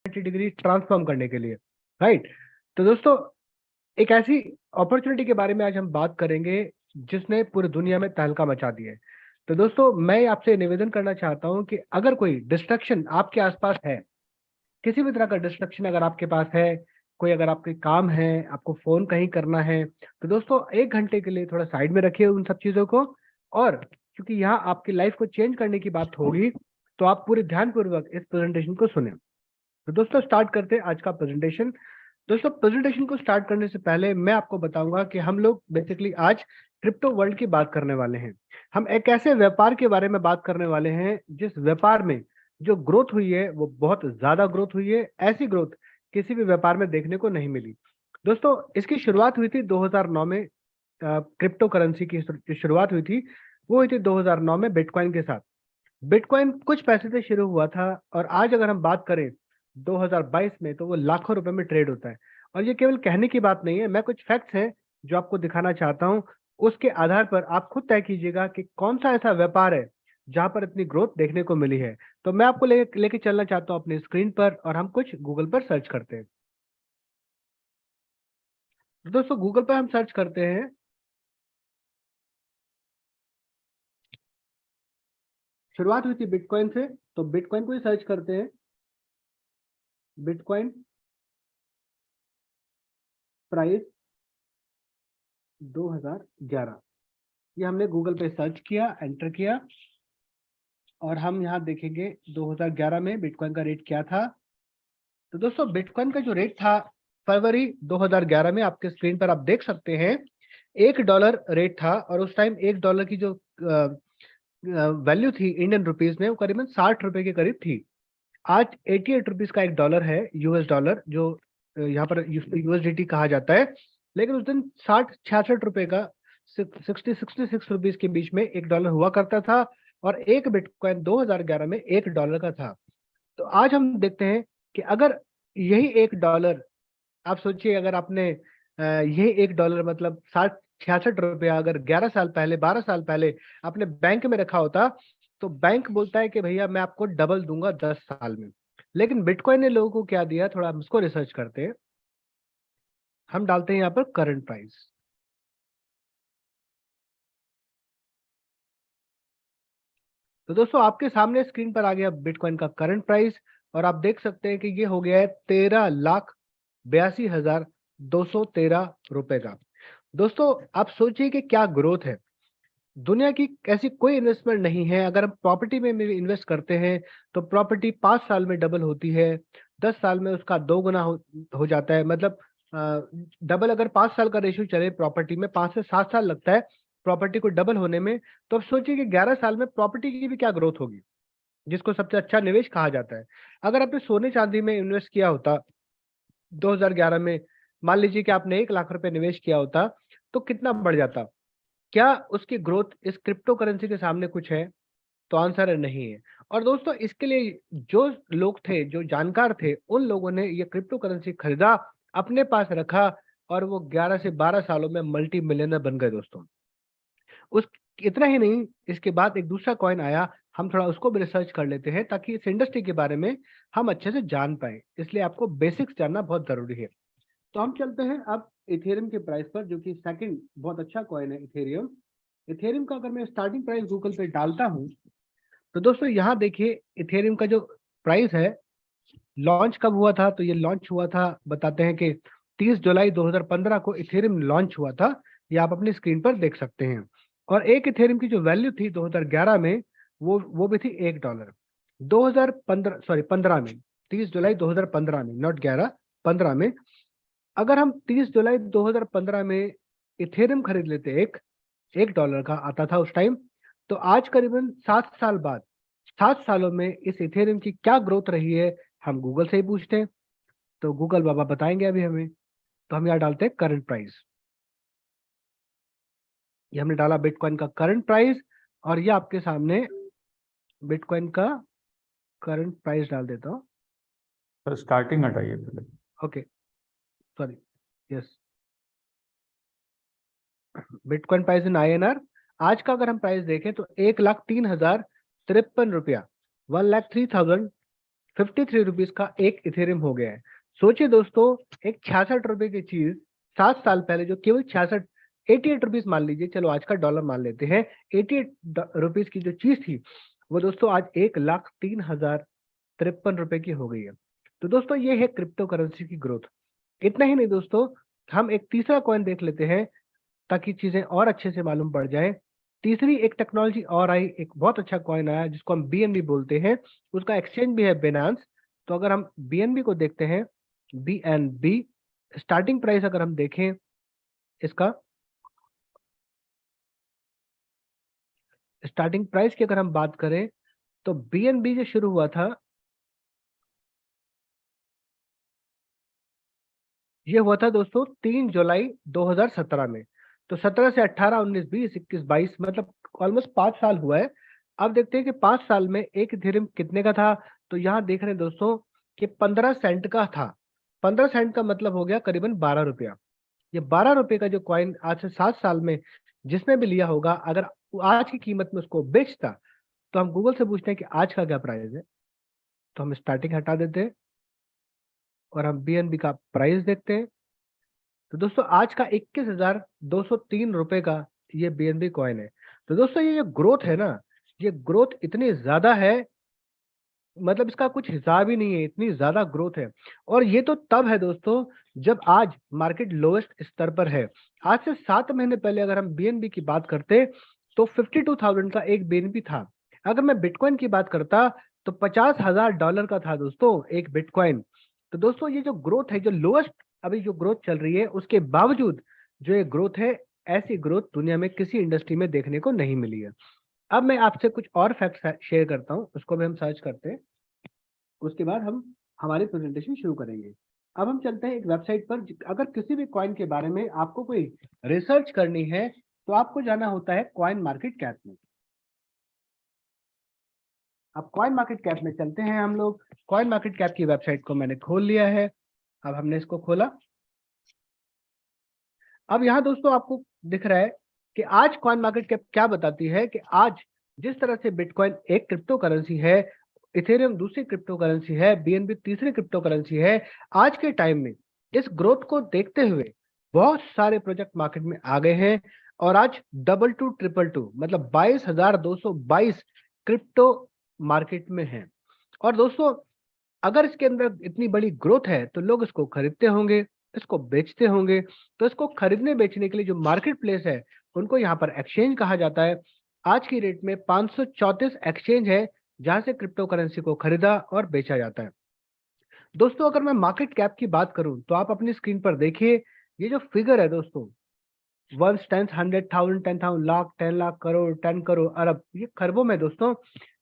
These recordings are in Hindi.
डिग्री ट्रांसफॉर्म करने के लिए, राइट। तो दोस्तों, एक ऐसी अपॉर्चुनिटी के बारे में आज हम बात करेंगे जिसने पूरी दुनिया में तहलका मचा दिया है। तो दोस्तों, मैं आपसे निवेदन करना चाहता हूं कि अगर कोई डिस्ट्रक्शन आपके आसपास है, किसी भी तरह का डिस्ट्रक्शन अगर आपके पास है, कोई अगर आपके काम है, आपको फोन कहीं करना है, तो दोस्तों 1 घंटे के लिए थोड़ा साइड में रखिए उन सब चीजों को। और क्योंकि यहाँ आपकी लाइफ को चेंज करने की बात होगी, तो आप पूरे ध्यानपूर्वक इस प्रेजेंटेशन को सुने। तो दोस्तों, स्टार्ट करते हैं आज का प्रेजेंटेशन। दोस्तों, प्रेजेंटेशन को स्टार्ट करने से पहले मैं आपको बताऊंगा कि हम लोग बेसिकली आज क्रिप्टो वर्ल्ड की बात करने वाले हैं। हम एक ऐसे व्यापार के बारे में बात करने वाले हैं जिस व्यापार में जो ग्रोथ हुई है वो बहुत ज्यादा ग्रोथ हुई है। ऐसी ग्रोथ किसी भी व्यापार में देखने को नहीं मिली। दोस्तों, इसकी शुरुआत हुई थी 2009 में। क्रिप्टो करेंसी की जो शुरुआत हुई थी वो हुई थी 2009 में बिटकॉइन के साथ। बिटकॉइन कुछ पैसे से शुरू हुआ था और आज अगर हम बात करें 2022 में, तो वो लाखों रुपए में ट्रेड होता है। और ये केवल कहने की बात नहीं है, मैं कुछ फैक्ट्स हैं जो आपको दिखाना चाहता हूं। उसके आधार पर आप खुद तय कीजिएगा कि कौन सा ऐसा व्यापार है जहां पर इतनी ग्रोथ देखने को मिली है। तो मैं आपको लेके चलना चाहता हूं अपनी स्क्रीन पर, और हम कुछ गूगल पर सर्च करते हैं। तो दोस्तों, गूगल पर हम सर्च करते हैं, शुरुआत हुई थी बिटकॉइन से, तो बिटकॉइन को ही सर्च करते हैं। बिटकॉइन प्राइस 2011, ये हमने गूगल पे सर्च किया, एंटर किया, और हम यहाँ देखेंगे 2011 में बिटकॉइन का रेट क्या था। तो दोस्तों, बिटकॉइन का जो रेट था फरवरी 2011 में, आपके स्क्रीन पर आप देख सकते हैं, $1 रेट था। और उस टाइम $1 की जो वैल्यू थी इंडियन रुपीज में, वो करीबन 60 रुपए के करीब थी। आज 88 रुपीज का $1 है, US डॉलर, जो यहाँ पर USDT कहा जाता है। लेकिन उस दिन 60-66 रुपए का, 66 के बीच में $1 हुआ करता था। और एक बिटकॉइन 2011 में $1 का था। तो आज हम देखते हैं कि अगर यही $1, आप सोचिए, अगर आपने यही $1 मतलब 60-66 रुपया अगर 11 साल पहले, 12 साल पहले आपने बैंक में रखा होता, तो बैंक बोलता है कि भैया मैं आपको डबल दूंगा 10 साल में। लेकिन बिटकॉइन ने लोगों को क्या दिया, थोड़ा हम इसको रिसर्च करते हैं। हम डालते हैं यहाँ पर करंट प्राइस। तो दोस्तों, आपके सामने स्क्रीन पर आ गया बिटकॉइन का करंट प्राइस, और आप देख सकते हैं कि ये हो गया है 13,82,213 रुपए का। दोस्तों, आप सोचिए कि क्या ग्रोथ है। दुनिया की ऐसी कोई इन्वेस्टमेंट नहीं है, अगर हम प्रॉपर्टी में भी इन्वेस्ट करते हैं तो प्रॉपर्टी 5 साल में डबल होती है, 10 साल में उसका 2 गुना हो जाता है। मतलब डबल, अगर 5 साल का रेशियो चले प्रॉपर्टी में, 5 से 7 साल लगता है प्रॉपर्टी को डबल होने में। तो अब सोचिए कि 11 साल में प्रॉपर्टी की भी क्या ग्रोथ होगी, जिसको सबसे अच्छा निवेश कहा जाता है। अगर आपने सोने चांदी में इन्वेस्ट किया होता 2011 में, मान लीजिए कि आपने 1 लाख रुपए निवेश किया होता, तो कितना बढ़ जाता। क्या उसकी ग्रोथ इस क्रिप्टो करेंसी के सामने कुछ है? तो आंसर है नहीं है। और दोस्तों, इसके लिए जो लोग थे, जो जानकार थे, उन लोगों ने ये क्रिप्टो करेंसी खरीदा, अपने पास रखा, और वो 11 से 12 सालों में मल्टी मिलियनर बन गए दोस्तों। उस इतना ही नहीं, इसके बाद एक दूसरा कॉइन आया, हम थोड़ा उसको भी रिसर्च कर लेते हैं ताकि इस इंडस्ट्री के बारे में हम अच्छे से जान पाए। इसलिए आपको बेसिक्स जानना बहुत जरूरी है। तो हम चलते हैं अब इथेरियम के प्राइस पर, जो कि सेकंड बहुत अच्छा कॉइन है इथेरियम। इथेरियम का अगर मैं स्टार्टिंग प्राइस गूगल पे डालता हूं, तो दोस्तों यहाँ देखिए इथेरियम का जो प्राइस है, लॉन्च कब हुआ था, तो ये लॉन्च हुआ था, बताते हैं कि 30 जुलाई 2015 को इथेरियम लॉन्च हुआ था। ये आप अपनी स्क्रीन पर देख सकते हैं। और एक इथेरियम की जो वैल्यू थी 2011 में, वो भी थी $1। 2015, सॉरी 15 में, 30 जुलाई 2015 में, नॉट 11, 15 में, अगर हम 30 जुलाई 2015 में इथेरियम खरीद लेते, एक $1 का आता था उस टाइम, तो आज करीबन 7 साल बाद, 7 सालों में इस इथेरियम की क्या ग्रोथ रही है, हम गूगल से ही पूछते हैं। तो गूगल बाबा बताएंगे अभी हमें। तो हम यहाँ डालते हैं करंट प्राइस। ये हमने डाला बिटकॉइन का करंट प्राइस, और ये आपके सामने बिटकॉइन का करंट प्राइस डाल देता हूँ। सर स्टार्टिंग हटाइए पहले। Okay, sorry, yes, bitcoin price in INR। आज का अगर हम प्राइस देखें तो 1,03,053 रुपया, 1,03,053 53 रुपीज का एक इथेरियम हो गया है। सोचिए दोस्तों, एक 66 रुपए की चीज 7 साल पहले जो केवल 66 88 रुपीज मान लीजिए, चलो आज का डॉलर मान लेते हैं, 88 रुपीज की जो चीज थी वो दोस्तों आज 1,03,053 रुपए की हो गई है। तो दोस्तों ये है क्रिप्टो करेंसी की ग्रोथ। इतना ही नहीं दोस्तों, हम एक तीसरा कॉइन देख लेते हैं ताकि चीजें और अच्छे से मालूम पड़ जाए। तीसरी एक टेक्नोलॉजी और आई, एक बहुत अच्छा कॉइन आया जिसको हम बीएनबी बोलते हैं, उसका एक्सचेंज भी है बिनांस। तो अगर हम बीएनबी को देखते हैं, बीएनबी स्टार्टिंग प्राइस अगर हम देखें इसका, स्टार्टिंग प्राइस की अगर हम बात करें तो बीएनबी जो शुरू हुआ था, ये हुआ था दोस्तों 3 जुलाई 2017 में। तो 17 से 18, 19, 20, 21, 22, मतलब ऑलमोस्ट 5 साल हुआ है। अब देखते हैं कि 5 साल में एक इथेरियम कितने का था। तो यहाँ देख रहे हैं दोस्तों कि 15 सेंट का था। 15 सेंट का मतलब हो गया करीबन 12 रुपया। ये 12 रुपए का जो कॉइन आज से 7 साल में जिसने भी लिया होगा, अगर वो आज की कीमत में उसको बेचता, तो हम गूगल से पूछते हैं कि आज का क्या प्राइस है। तो हम स्टार्टिंग हटा देते हैं और हम बीएनबी का प्राइस देखते हैं। तो दोस्तों आज का 21,203 रुपए का ये बीएनबी कॉइन है। तो दोस्तों ये जो ग्रोथ है ना, ये ग्रोथ इतनी ज्यादा है, मतलब इसका कुछ हिसाब ही नहीं है, इतनी ज्यादा ग्रोथ है। और ये तो तब है दोस्तों जब आज मार्केट लोएस्ट स्तर पर है। आज से 7 महीने पहले अगर हम बीएनबी की बात करते तो 52,000 का एक बीएनबी था। अगर मैं बिटकॉइन की बात करता तो $50,000 का था दोस्तों एक बिटकॉइन। तो दोस्तों ये जो ग्रोथ है, जो लोएस्ट अभी जो ग्रोथ चल रही है, उसके बावजूद जो ये ग्रोथ है, ऐसी ग्रोथ दुनिया में किसी इंडस्ट्री में देखने को नहीं मिली है। अब मैं आपसे कुछ और फैक्ट शेयर करता हूँ, उसको भी हम सर्च करते हैं, उसके बाद हम हमारी प्रेजेंटेशन शुरू करेंगे। अब हम चलते हैं एक वेबसाइट पर। अगर किसी भी कॉइन के बारे में आपको कोई रिसर्च करनी है तो आपको जाना होता है कॉइन मार्केट कैप में। अब कॉइन मार्केट कैप में चलते हैं हम लोग। कॉइन मार्केट कैप की वेबसाइट को मैंने खोल लिया है। अब हमने इसको खोला। अब यहाँ दोस्तों आपको दिख रहा है कि आज कॉइन मार्केट कैप क्या बताती है कि आज जिस तरह से बिटकॉइन एक क्रिप्टो करेंसी है, इथेरियम दूसरी क्रिप्टो करेंसी है, बीएनबी तीसरी क्रिप्टो करेंसी है, आज के टाइम में इस ग्रोथ को देखते हुए बहुत सारे प्रोजेक्ट मार्केट में आ गए हैं। और आज 2222 मतलब 22,222 क्रिप्टो मार्केट में है। और दोस्तों अगर इसके अंदर इतनी बड़ी ग्रोथ है तो लोग इसको खरीदते होंगे, इसको बेचते होंगे। तो इसको खरीदने बेचने के लिए जो मार्केट प्लेस है, उनको यहाँ पर एक्सचेंज कहा जाता है। आज की डेट में 534 एक्सचेंज है जहां से क्रिप्टो करेंसी को खरीदा और बेचा जाता है। दोस्तों अगर मैं मार्केट कैप की बात करूं तो आप अपनी स्क्रीन पर देखिए, ये जो फिगर है दोस्तों, 1, 10, 100,000, 10,000, लाख, 10 लाख, करोड़, 10 करोड़, अरब, ये खरबों में दोस्तों,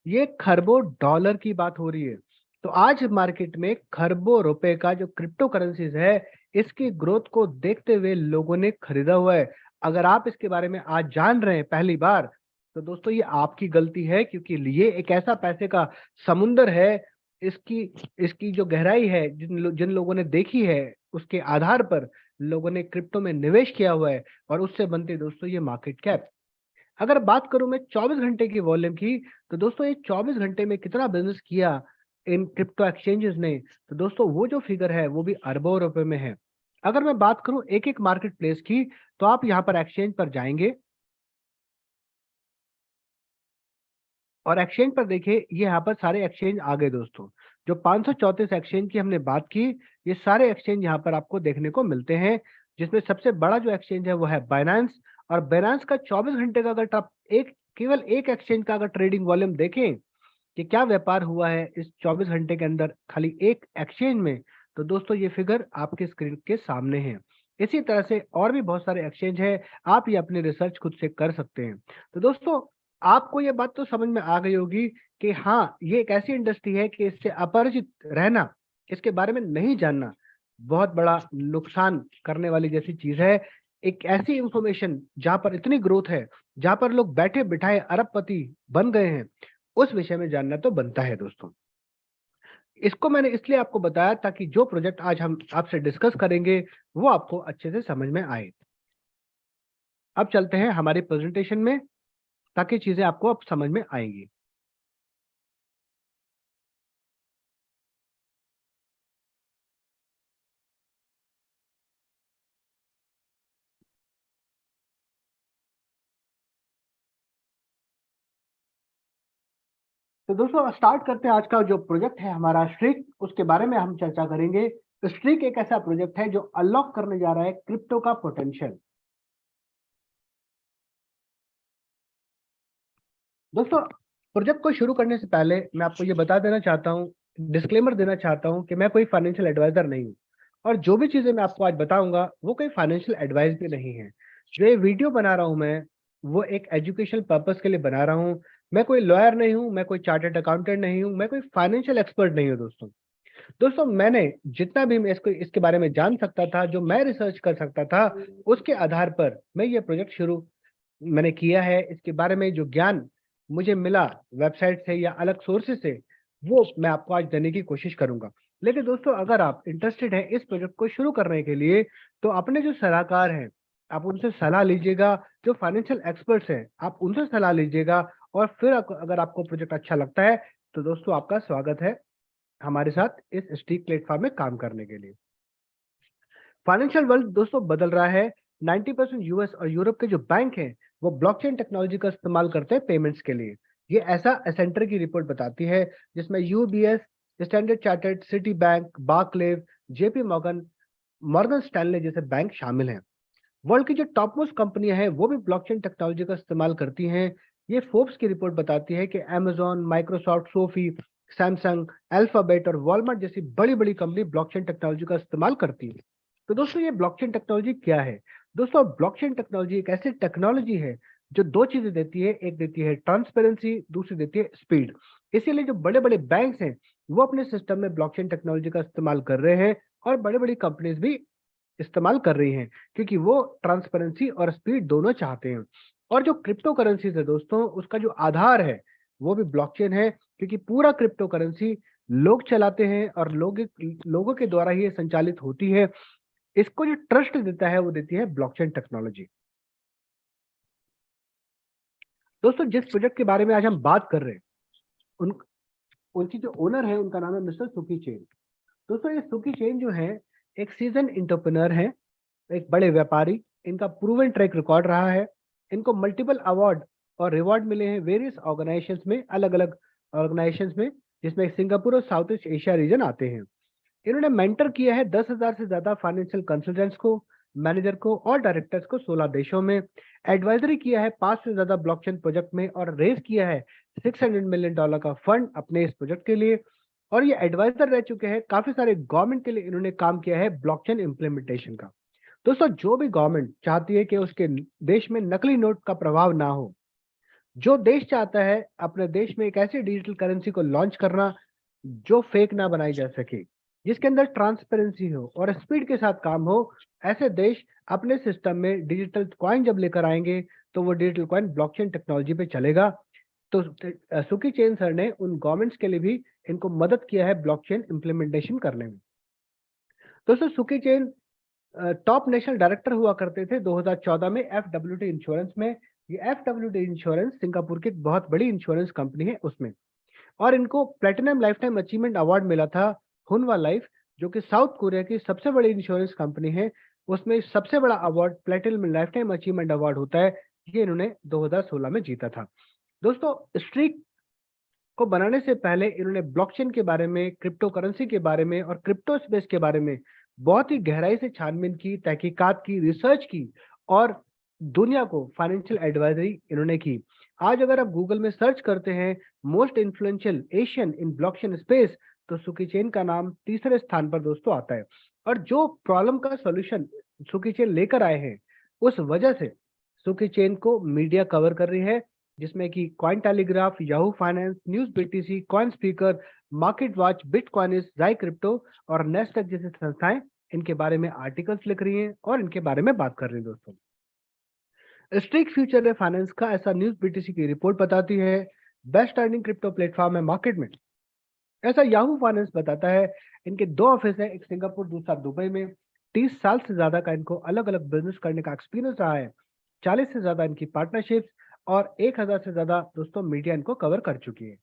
ये खरबों डॉलर की बात हो रही है। तो आज मार्केट में खरबों रुपए का जो क्रिप्टो करेंसीज है, इसकी ग्रोथ को देखते हुए लोगों ने खरीदा हुआ है। अगर आप इसके बारे में आज जान रहे हैं पहली बार, तो दोस्तों ये आपकी गलती है, क्योंकि ये एक ऐसा पैसे का समुंदर है। इसकी इसकी जो गहराई है, जिन लोगों ने देखी है, उसके आधार पर लोगों ने क्रिप्टो में निवेश किया हुआ है, और उससे बनती दोस्तों ये मार्केट कैप। अगर बात करूं मैं 24 घंटे की वॉल्यूम की, तो दोस्तों ये 24 घंटे में कितना बिजनेस किया इन क्रिप्टो एक्सचेंजेस ने, तो दोस्तों वो जो फिगर है वो भी अरबों रुपए में है। अगर मैं बात करूं एक एक मार्केट प्लेस की, तो आप यहाँ पर एक्सचेंज पर जाएंगे और एक्सचेंज पर देखिए, ये यहाँ पर सारे एक्सचेंज आ गए दोस्तों। जो 534 एक्सचेंज की हमने बात की, ये सारे एक्सचेंज यहाँ पर आपको देखने को मिलते हैं, जिसमें सबसे बड़ा जो एक्सचेंज है वो है बाइनेंस। और बाइनेंस का 24 घंटे का अगर आप केवल एक एक्सचेंज का अगर ट्रेडिंग वॉल्यूम देखें कि क्या व्यापार हुआ है इस 24 घंटे के अंदर खाली एक एक्सचेंज में, तो दोस्तों ये फिगर आपके स्क्रीन के सामने है। इसी तरह से और भी बहुत सारे एक्सचेंज है, आप ये अपनी रिसर्च खुद से कर सकते हैं। तो दोस्तों आपको ये बात तो समझ में आ गई होगी कि हाँ, ये एक ऐसी इंडस्ट्री है कि इससे अपरिचित रहना, इसके बारे में नहीं जानना बहुत बड़ा नुकसान करने वाली जैसी चीज है। एक ऐसी इंफॉर्मेशन जहां पर इतनी ग्रोथ है, जहां पर लोग बैठे बिठाए अरबपति बन गए हैं, उस विषय में जानना तो बनता है दोस्तों। इसको मैंने इसलिए आपको बताया ताकि जो प्रोजेक्ट आज हम आपसे डिस्कस करेंगे वो आपको अच्छे से समझ में आए। अब चलते हैं हमारी प्रेजेंटेशन में, ताकि चीजें आपको अब समझ में आएंगी। तो दोस्तों स्टार्ट करते हैं आज का जो प्रोजेक्ट है हमारा स्ट्रीक, उसके बारे में हम चर्चा करेंगे। स्ट्रीक एक ऐसा प्रोजेक्ट है जो अनलॉक करने जा रहा है क्रिप्टो का पोटेंशियल। दोस्तों प्रोजेक्ट को शुरू करने से पहले मैं आपको ये बता देना चाहता हूँ, डिस्क्लेमर देना चाहता हूँ कि मैं कोई फाइनेंशियल एडवाइजर नहीं हूँ और जो भी चीजें मैं आपको आज बताऊंगा वो कोई फाइनेंशियल एडवाइस भी नहीं है। जो ये वीडियो बना रहा हूँ मैं, वो एक एजुकेशनल पर्पस के लिए बना रहा हूँ। मैं कोई लॉयर नहीं हूँ, मैं कोई चार्टर्ड अकाउंटेंट नहीं हूँ, मैं कोई फाइनेंशियल एक्सपर्ट नहीं हूँ। दोस्तों दोस्तों मैंने जितना भी मैं इसके बारे में जान सकता था, जो मैं रिसर्च कर सकता था, उसके आधार पर मैं ये प्रोजेक्ट शुरू मैंने किया है। इसके बारे में जो ज्ञान मुझे मिला वेबसाइट से या अलग सोर्सेज से, वो मैं आपको आज देने की कोशिश करूंगा। लेकिन दोस्तों अगर आप इंटरेस्टेड हैं इस प्रोजेक्ट को शुरू करने के लिए, तो अपने जो सलाहकार हैं आप उनसे सलाह लीजिएगा। जो फाइनेंशियल एक्सपर्ट्स हैं आप उनसे सलाह लीजिएगा। और फिर अगर आपको प्रोजेक्ट अच्छा लगता है तो दोस्तों आपका स्वागत है हमारे साथ इस स्टीक प्लेटफॉर्म में काम करने के लिए। फाइनेंशियल वर्ल्ड दोस्तों बदल रहा है। 90% यूएस और यूरोप के जो बैंक हैं वो ब्लॉकचेन टेक्नोलॉजी का इस्तेमाल करते हैं पेमेंट्स के लिए। ये ऐसा एसेंटर की रिपोर्ट बताती है जिसमें UBS, Standard Chartered, Citi Bank, Barclays, JP Morgan, Morgan Stanley जैसे बैंक शामिल हैं। वर्ल्ड की जो टॉप मोस्ट कंपनियां हैं वो भी ब्लॉकचेन टेक्नोलॉजी का इस्तेमाल करती हैं। ये फोर्ब्स की रिपोर्ट बताती है कि Amazon, Microsoft, Sophie, Samsung, alphabet और वॉलमार्ट जैसी बड़ी बड़ी कंपनी ब्लॉकचेन टेक्नोलॉजी का इस्तेमाल करती है। तो दोस्तों ये ब्लॉकचेन टेक्नोलॉजी क्या है? दोस्तों ब्लॉकचेन टेक्नोलॉजी एक ऐसी टेक्नोलॉजी है जो दो चीजें देती है। एक देती है ट्रांसपेरेंसी, दूसरी देती है स्पीड। इसीलिए जो बड़े बड़े बैंक्स हैं वो अपने सिस्टम में ब्लॉकचेन टेक्नोलॉजी का इस्तेमाल कर रहे हैं और बड़ी बड़ी कंपनीज भी इस्तेमाल कर रही हैं, क्योंकि वो ट्रांसपेरेंसी और स्पीड दोनों चाहते हैं। और जो क्रिप्टो करेंसीज है दोस्तों, उसका जो आधार है वो भी ब्लॉकचेन है, क्योंकि पूरा क्रिप्टो करेंसी लोग चलाते हैं और लोगों के द्वारा ही ये संचालित होती है। इसको जो ट्रस्ट देता है वो देती है ब्लॉकचेन टेक्नोलॉजी। दोस्तों जिस प्रोजेक्ट के बारे में आज हम बात कर रहे हैं, उन उनकी जो ओनर है उनका नाम है मिस्टर सुकी चेन। दोस्तों ये सुकी चेन जो है एक सीजन एंटरप्रेन्योर है, एक बड़े व्यापारी। इनका प्रूवन ट्रैक रिकॉर्ड रहा है। इनको मल्टीपल अवार्ड और रिवॉर्ड मिले हैं वेरियस ऑर्गेनाइजेशंस में, अलग अलग ऑर्गेनाइजेशंस में, जिसमें सिंगापुर और साउथ ईस्ट एशिया रीजन आते हैं। इन्होंने मेंटर किया है 10,000 से ज्यादा फाइनेंशियल कंसल्टेंट्स को, मैनेजर को और डायरेक्टर्स को 16 देशों में। एडवाइजरी किया है 5 से ज्यादा ब्लॉकचेन प्रोजेक्ट में और रेज किया है $600 मिलियन का फंड अपने इस प्रोजेक्ट के लिए। और ये एडवाइजर रह चुके हैं काफी सारे गवर्नमेंट के लिए। इन्होंने काम किया है ब्लॉकचेन इम्प्लीमेंटेशन का। दोस्तों जो भी गवर्नमेंट चाहती है कि उसके देश में नकली नोट का प्रभाव ना हो, जो देश चाहता है अपने देश में एक ऐसी डिजिटल करेंसी को लॉन्च करना जो फेक ना बनाई जा सके, जिसके अंदर ट्रांसपेरेंसी हो और स्पीड के साथ काम हो, ऐसे देश अपने सिस्टम में डिजिटल कॉइन जब लेकर आएंगे तो वो डिजिटल कॉइन ब्लॉकचेन टेक्नोलॉजी पे चलेगा। तो सुकी चेन सर ने उन गवर्नमेंट्स के लिए भी इनको मदद किया है ब्लॉकचेन इम्प्लीमेंटेशन करने में। दोस्तों सुकी चेन टॉप नेशनल डायरेक्टर हुआ करते थे 2014 में एफडब्ल्यूटी इंश्योरेंस में। ये एफडब्ल्यूटी इंश्योरेंस सिंगापुर की एक बहुत बड़ी इंश्योरेंस कंपनी है उसमें। और इनको platinum life time achievement award मिला था हुनवा लाइफ, जो कि साउथ कोरिया की सबसे बड़ी इंश्योरेंस कंपनी है। उसमें सबसे बड़ा award platinum life time achievement award होता है। ये इन्होंने 2016 में जीता था। दोस्तों स्ट्रीक को बनाने से पहले इन्होंने ब्लॉकचेन के बारे में, क्रिप्टो करेंसी के बारे में और क्रिप्टो स्पेस के बारे में बहुत ही गहराई से छानबीन की, तहकीकात की, रिसर्च की और दुनिया को फाइनेंशियल एडवाइजरी इन्होंने की। आज अगर आप गूगल में सर्च करते हैं मोस्ट इन्फ्लुएंशियल एशियन इन ब्लॉकचेन स्पेस, तो सुकी चेन का नाम तीसरे स्थान पर दोस्तों आता है। और जो प्रॉब्लम का सॉल्यूशन सुकी चेन लेकर आए हैं, उस वजह से सुकी चेन को मीडिया कवर कर रही है, जिसमें कि Cointelegraph, Yahoo Finance, NewsBTC, Coinspeaker, MarketWatch, Bitcoinist, जाई क्रिप्टो और नेस्टक जैसी संस्थाएं इनके बारे में आर्टिकल्स लिख रही हैं और इनके बारे में बात कर रही हैं। दोस्तों स्ट्रीक फ्यूचर फाइनेंस का ऐसा न्यूज बीटीसी की रिपोर्ट बताती है बेस्ट अर्निंग क्रिप्टो प्लेटफॉर्म है मार्केट में, ऐसा याहू फाइनेंस बताता है। इनके 2 ऑफिस है, एक सिंगापुर दूसरा दुबई में। 30 साल से ज्यादा का इनको अलग अलग बिजनेस करने का एक्सपीरियंस रहा है। 40 से ज्यादा इनकी पार्टनरशिप्स और 1000 से ज्यादा दोस्तों मीडिया इनको कवर कर चुकी है।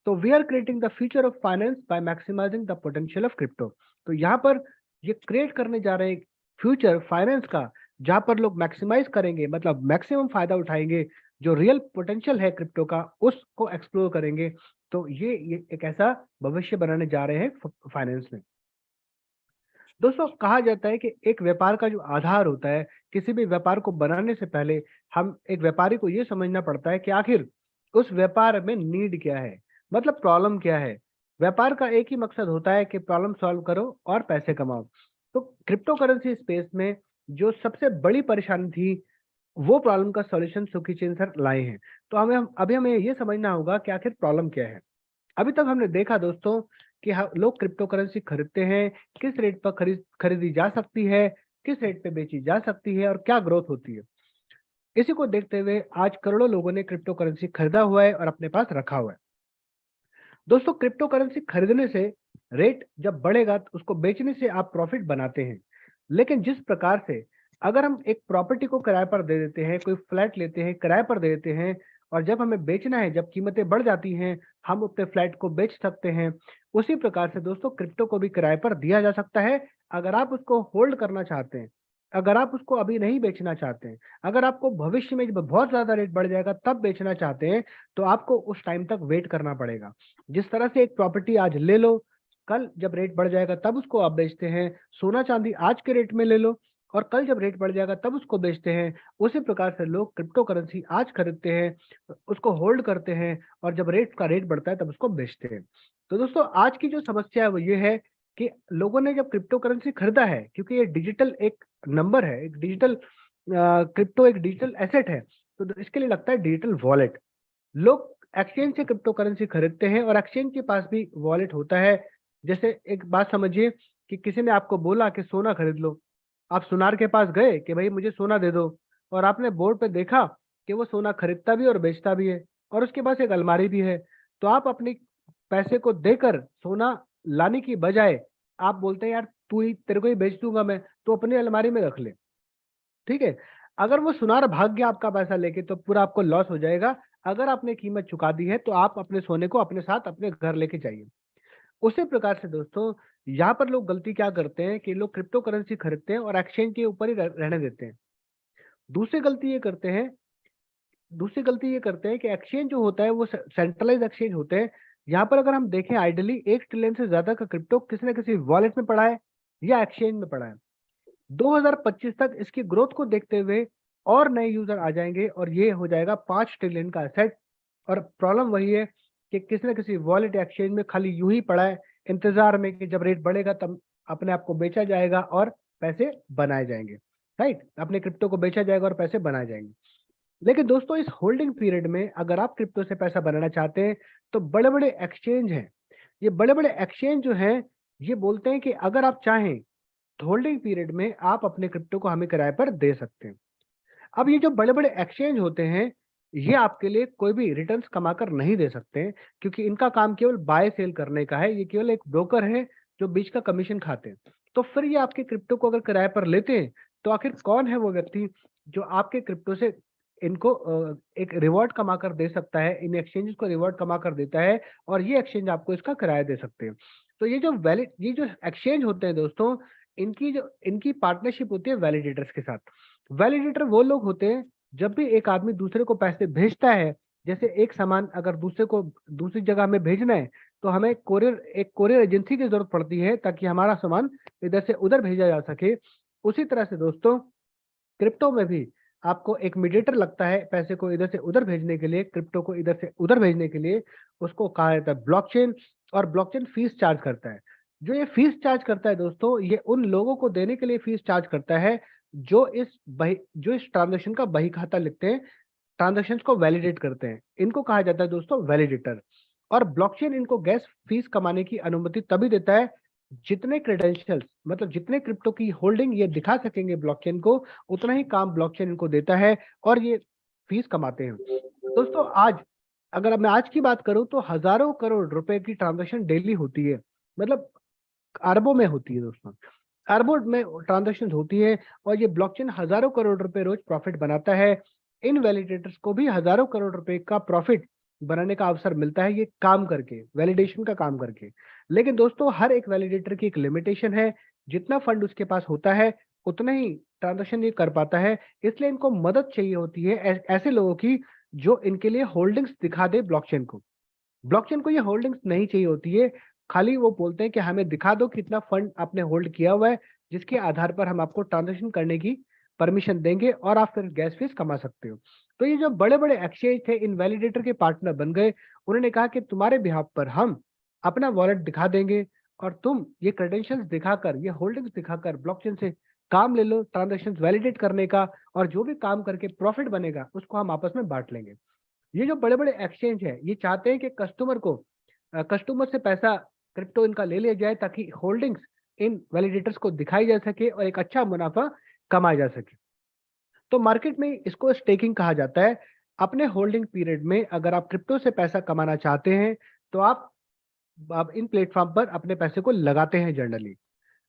तो we are creating the future of finance by maximising the potential of crypto. तो यहाँ पर ये क्रिएट करने जा रहे हैं फ्यूचर फाइनेंस का, जहां पर लोग मैक्सिमाइज करेंगे, मतलब मैक्सिमम फायदा उठाएंगे जो रियल पोटेंशियल है क्रिप्टो का उसको एक्सप्लोर करेंगे। तो ये एक ऐसा भविष्य बनाने जा रहे हैं फाइनेंस में। दोस्तों कहा जाता है कि एक व्यापार का जो आधार होता है, किसी भी व्यापार को बनाने से पहले हम एक व्यापारी को ये समझना पड़ता है कि आखिर उस व्यापार में नीड क्या है, मतलब प्रॉब्लम क्या है। व्यापार का एक ही मकसद होता है कि प्रॉब्लम सॉल्व करो और पैसे कमाओ। तो क्रिप्टो करेंसी स्पेस में जो सबसे बड़ी परेशानी थी, वो प्रॉब्लम का सॉल्यूशन सुखी चंद सर लाए हैं। तो हमें ये समझना होगा कि आखिर प्रॉब्लम क्या है। अभी तक हमने देखा दोस्तों कि लोग क्रिप्टो करेंसी खरीदते हैं, किस रेट पर खरीदी जा सकती है, किस रेट पे बेची जा सकती है और क्या ग्रोथ होती है। इसी को देखते हुए आज करोड़ों लोगों ने क्रिप्टो करेंसी खरीदा हुआ है और अपने पास रखा हुआ है। दोस्तों क्रिप्टो करेंसी खरीदने से रेट जब बढ़ेगा तो उसको बेचने से आप प्रॉफिट बनाते हैं। लेकिन जिस प्रकार से अगर हम एक प्रॉपर्टी को किराए पर दे देते हैं, कोई फ्लैट लेते हैं किराए पर दे देते हैं, और जब हमें बेचना है, जब कीमतें बढ़ जाती हैं, हम अपने फ्लैट को बेच सकते हैं। उसी प्रकार से दोस्तों क्रिप्टो को भी किराए पर दिया जा सकता है। अगर आप उसको होल्ड करना चाहते हैं, अगर आप उसको अभी नहीं बेचना चाहते हैं, अगर आपको भविष्य में जब बहुत ज्यादा रेट बढ़ जाएगा तब बेचना चाहते हैं, तो आपको उस टाइम तक वेट करना पड़ेगा। जिस तरह से एक प्रॉपर्टी आज ले लो, कल जब रेट बढ़ जाएगा तब उसको आप बेचते हैं। सोना चांदी आज के रेट में ले लो और कल जब रेट बढ़ जाएगा तब उसको बेचते हैं। उसी प्रकार से लोग क्रिप्टो करेंसी आज खरीदते हैं, उसको होल्ड करते हैं, और जब रेट बढ़ता है तब उसको बेचते हैं। तो दोस्तों आज की जो समस्या है वो ये है कि लोगों ने जब क्रिप्टो करेंसी खरीदा है, क्योंकि ये डिजिटल एक नंबर है, एक डिजिटल क्रिप्टो एक डिजिटल एसेट है, तो इसके लिए लगता है डिजिटल वॉलेट। लोग एक्सचेंज से क्रिप्टो करेंसी खरीदते हैं और एक्सचेंज के पास भी वॉलेट होता है। जैसे एक बात समझिए कि किसी ने आपको बोला कि सोना खरीद लो, आप सुनार के पास गए कि भाई मुझे सोना दे दो, और आपने बोर्ड पे देखा कि वो सोना खरीदता भी और बेचता भी है और उसके पास एक अलमारी भी है। तो आप अपने पैसे को देकर सोना लाने की बजाय आप बोलते हैं यार तू ही, तेरे को ही बेच दूंगा मैं, तो अपनी अलमारी में रख ले। ठीक है, अगर वो सुनार भाग गया आपका पैसा लेके तो पूरा आपको लॉस हो जाएगा। अगर आपने कीमत चुका दी है तो आप अपने सोने को अपने साथ अपने घर लेके जाइए। उसी प्रकार से दोस्तों यहाँ पर लोग गलती क्या करते हैं कि लोग क्रिप्टो करेंसी खरीदते हैं और एक्सचेंज के ऊपर ही रहने देते हैं। दूसरी गलती ये करते हैं दूसरी गलती ये करते हैं कि एक्सचेंज जो होता है वो सेंट्रलाइज एक्सचेंज होते हैं। यहाँ पर अगर हम देखें आइडियली 1 ट्रिलियन से ज्यादा का क्रिप्टो किसी न किसी वॉलेट में पड़ा है या एक्सचेंज में पड़ा है। 2025 तक इसकी ग्रोथ को देखते हुए और नए यूजर आ जाएंगे और ये हो जाएगा 5 ट्रिलियन का एसेट। और प्रॉब्लम वही है कि किसी न किसी वॉलेट एक्सचेंज में खाली यूं ही पड़ा है, इंतजार में कि जब रेट बढ़ेगा तब अपने आप को बेचा जाएगा और पैसे बनाए जाएंगे। राइट, अपने क्रिप्टो को बेचा जाएगा और पैसे बनाए जाएंगे। लेकिन दोस्तों इस होल्डिंग पीरियड में अगर आप क्रिप्टो से पैसा बनाना चाहते हैं तो बड़े बड़े एक्सचेंज हैं, ये बड़े बड़े एक्सचेंज जो हैं ये बोलते हैं कि अगर आप चाहें तो होल्डिंग पीरियड में आप अपने क्रिप्टो को हमें किराए पर दे सकते हैं। अब ये जो बड़े बड़े एक्सचेंज होते हैं ये आपके लिए कोई भी रिटर्न्स कमाकर नहीं दे सकते हैं, क्योंकि इनका काम केवल बाय सेल करने का है। ये केवल एक ब्रोकर है जो बीच का कमीशन खाते हैं। तो फिर ये आपके क्रिप्टो को अगर किराए पर लेते हैं तो आखिर कौन है वो व्यक्ति जो आपके क्रिप्टो से इनको एक रिवॉर्ड कमा कर दे सकता है, इन एक्सचेंजेस को रिवॉर्ड कमा कर देता है और ये एक्सचेंज आपको इसका किराया दे सकते हैं। तो ये जो एक्सचेंज होते हैं दोस्तों, इनकी पार्टनरशिप होती है वैलिडेटर्स के साथ। वैलिडेटर वो लोग होते हैं जब भी एक आदमी दूसरे को पैसे भेजता है, जैसे एक सामान अगर दूसरे को दूसरी जगह में भेजना है तो हमें एक कोरियर एजेंसी की जरूरत पड़ती है ताकि हमारा सामान इधर से उधर भेजा जा सके। उसी तरह से दोस्तों क्रिप्टो में भी आपको एक मीडिएटर लगता है पैसे को इधर से उधर भेजने के लिए, क्रिप्टो को इधर से उधर भेजने के लिए। उसको कहा जाता है ब्लॉकचेन, और ब्लॉकचेन फीस चार्ज करता है। जो ये फीस चार्ज करता है दोस्तों, ये उन लोगों को देने के लिए फीस चार्ज करता है जो इस ट्रांजेक्शन का बही खाता लिखते हैं, ट्रांजेक्शन्स को वैलिडेट करते हैं। इनको कहा जाता है दोस्तों वैलिडेटर। और ब्लॉकचेन इनको गैस फीस कमाने की अनुमति तभी देता है जितने क्रेडेंशियल्स, मतलब जितने क्रिप्टो की होल्डिंग ये दिखा सकेंगे ब्लॉकचेन को, उतना ही काम ब्लॉकचेन इनको देता है और ये फीस कमाते हैं। दोस्तों आज अगर अब मैं आज की बात करूं तो हजारों करोड़ रुपए की ट्रांजेक्शन डेली होती है, मतलब अरबों में होती है दोस्तों, अरबों में ट्रांजेक्शन होती है। और ये ब्लॉकचेन हजारों करोड़ रुपए रोज प्रॉफिट बनाता है। इन वैलिडेटर्स को भी हजारों करोड़ रुपए का प्रॉफिट बनाने का अवसर मिलता है, ये काम करके, वैलिडेशन का काम करके। लेकिन दोस्तों हर एक वैलिडेटर की एक लिमिटेशन है, जितना फंड उसके पास होता है उतना ही ट्रांजेक्शन ये कर पाता है। इसलिए इनको मदद चाहिए होती है ऐसे लोगों की जो इनके लिए होल्डिंग्स दिखा दे ब्लॉकचेन को। ब्लॉकचेन को ये होल्डिंग्स नहीं चाहिए होती है, खाली वो बोलते हैं कि हमें दिखा दो कितना फंड आपने होल्ड किया हुआ है, जिसके आधार पर हम आपको ट्रांजेक्शन करने की परमिशन देंगे और आप फिर गैस फीस कमा सकते हो। तो ये जो बड़े बड़े एक्सचेंज थे इन वैलिडेटर के पार्टनर बन गए। उन्होंने कहा कि तुम्हारे बिहाफ पर हम अपना वॉलेट दिखा देंगे और तुम ये क्रेडेंशियल्स दिखाकर, ये होल्डिंग्स दिखाकर ब्लॉकचेन से काम ले लो ट्रांजेक्शन वैलिडेट करने का, और जो भी काम करके प्रॉफिट बनेगा उसको हम आपस में बांट लेंगे। ये जो बड़े बड़े एक्सचेंज है ये चाहते हैं कि कस्टमर से पैसा क्रिप्टो इनका ले लिया जाए, ताकि होल्डिंग्स इन वैलिडेटर्स को दिखाई जा सके और एक अच्छा मुनाफा कमाया जा सके। तो मार्केट में इसको स्टेकिंग कहा जाता है। अपने होल्डिंग पीरियड में अगर आप क्रिप्टो से पैसा कमाना चाहते हैं तो आप इन प्लेटफॉर्म पर अपने पैसे को लगाते हैं। जनरली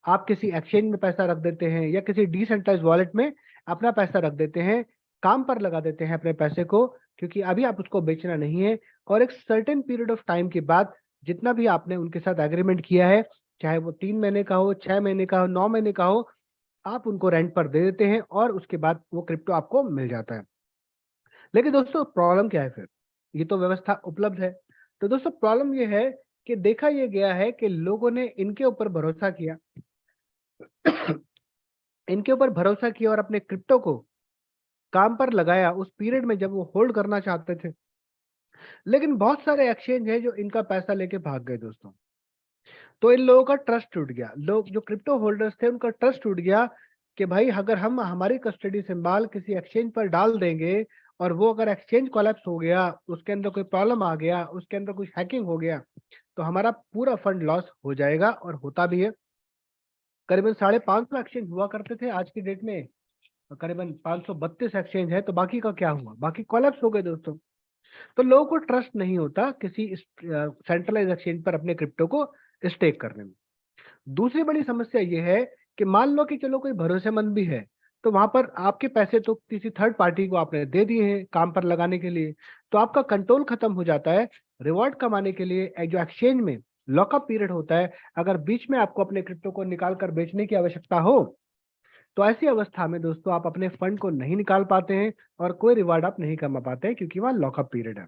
आप किसी एक्सचेंज में पैसा रख देते हैं या किसी डिसेंट्रलाइज वॉलेट में अपना पैसा रख देते हैं, काम पर लगा देते हैं अपने पैसे को, क्योंकि अभी आप उसको बेचना नहीं है। और एक सर्टेन पीरियड ऑफ टाइम के बाद जितना भी आपने उनके साथ एग्रीमेंट किया है, चाहे वो 3 महीने का हो, 6 महीने का हो, 9 महीने का हो, आप उनको रेंट पर दे देते हैं और उसके बाद वो क्रिप्टो आपको मिल जाता है। लेकिन दोस्तों प्रॉब्लम क्या है फिर? ये तो व्यवस्था उपलब्ध है। तो दोस्तों प्रॉब्लम ये है कि देखा ये गया है कि लोगों ने इनके ऊपर भरोसा किया इनके ऊपर भरोसा किया और अपने क्रिप्टो को काम पर लगाया उस पीरियड में जब वो होल्ड करना चाहते थे। लेकिन बहुत सारे एक्सचेंज है जो इनका पैसा लेके भाग गए दोस्तों। तो इन लोगों का ट्रस्ट टूट गया। लोग जो क्रिप्टो होल्डर्स थे उनका ट्रस्ट टूट गया कि भाई अगर हम हमारी कस्टडी संभाल किसी एक्सचेंज पर डाल देंगे और वो अगर एक्सचेंज कोलैप्स हो गया, उसके अंदर कोई प्रॉब्लम आ गया, उसके अंदर कुछ हैकिंग हो गया, तो हमारा पूरा फंड लॉस हो जाएगा। और होता भी है। करीबन 550 एक्सचेंज हुआ करते थे, आज की डेट में करीबन 532 एक्सचेंज है। तो बाकी का क्या हुआ? बाकी कोलैप्स हो गए दोस्तों। तो लोगों को ट्रस्ट नहीं होता किसी सेंट्रलाइज एक्सचेंज पर अपने क्रिप्टो को स्टेक करने में। दूसरी बड़ी समस्या ये है कि मान लो कि चलो कोई भरोसेमंद भी है, तो वहां पर आपके पैसे तो किसी थर्ड पार्टी को आपने दे दिए हैं काम पर लगाने के लिए, तो आपका कंट्रोल खत्म हो जाता है। रिवॉर्ड कमाने के लिए जो एक्सचेंज में लॉकअप पीरियड होता है, अगर बीच में आपको अपने क्रिप्टो को निकाल कर बेचने की आवश्यकता हो, तो ऐसी अवस्था में दोस्तों आप अपने फंड को नहीं निकाल पाते हैं और कोई रिवार्ड आप नहीं कमा पाते हैं, क्योंकि वहां लॉकअप पीरियड है।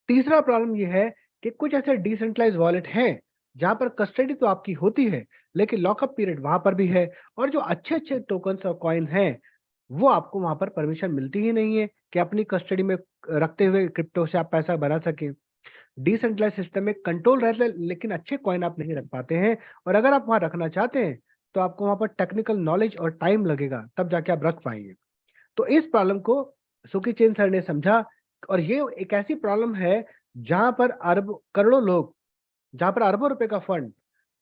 तीसरा प्रॉब्लम यह है कि कुछ ऐसे डिसेंट्रलाइज वॉलेट हैं जहां पर कस्टडी तो आपकी होती है, लेकिन लॉकअप पीरियड वहां पर भी है। और जो अच्छे अच्छे टोकन्स और कॉइन हैं, वो आपको वहां पर परमिशन मिलती ही नहीं है कि अपनी कस्टडी में रखते हुए क्रिप्टो से आप पैसा बना सकें। डिसेंट्रलाइज सिस्टम में कंट्रोल रहता है, लेकिन अच्छे कॉइन आप नहीं रख पाते हैं। और अगर आप वहां रखना चाहते हैं तो आपको वहां पर टेक्निकल नॉलेज और टाइम लगेगा, तब जाके आप रख पाएंगे। तो इस प्रॉब्लम को सुकी चेन सर ने समझा। और ये एक ऐसी प्रॉब्लम है जहां पर जहां पर अरबों रुपए का फंड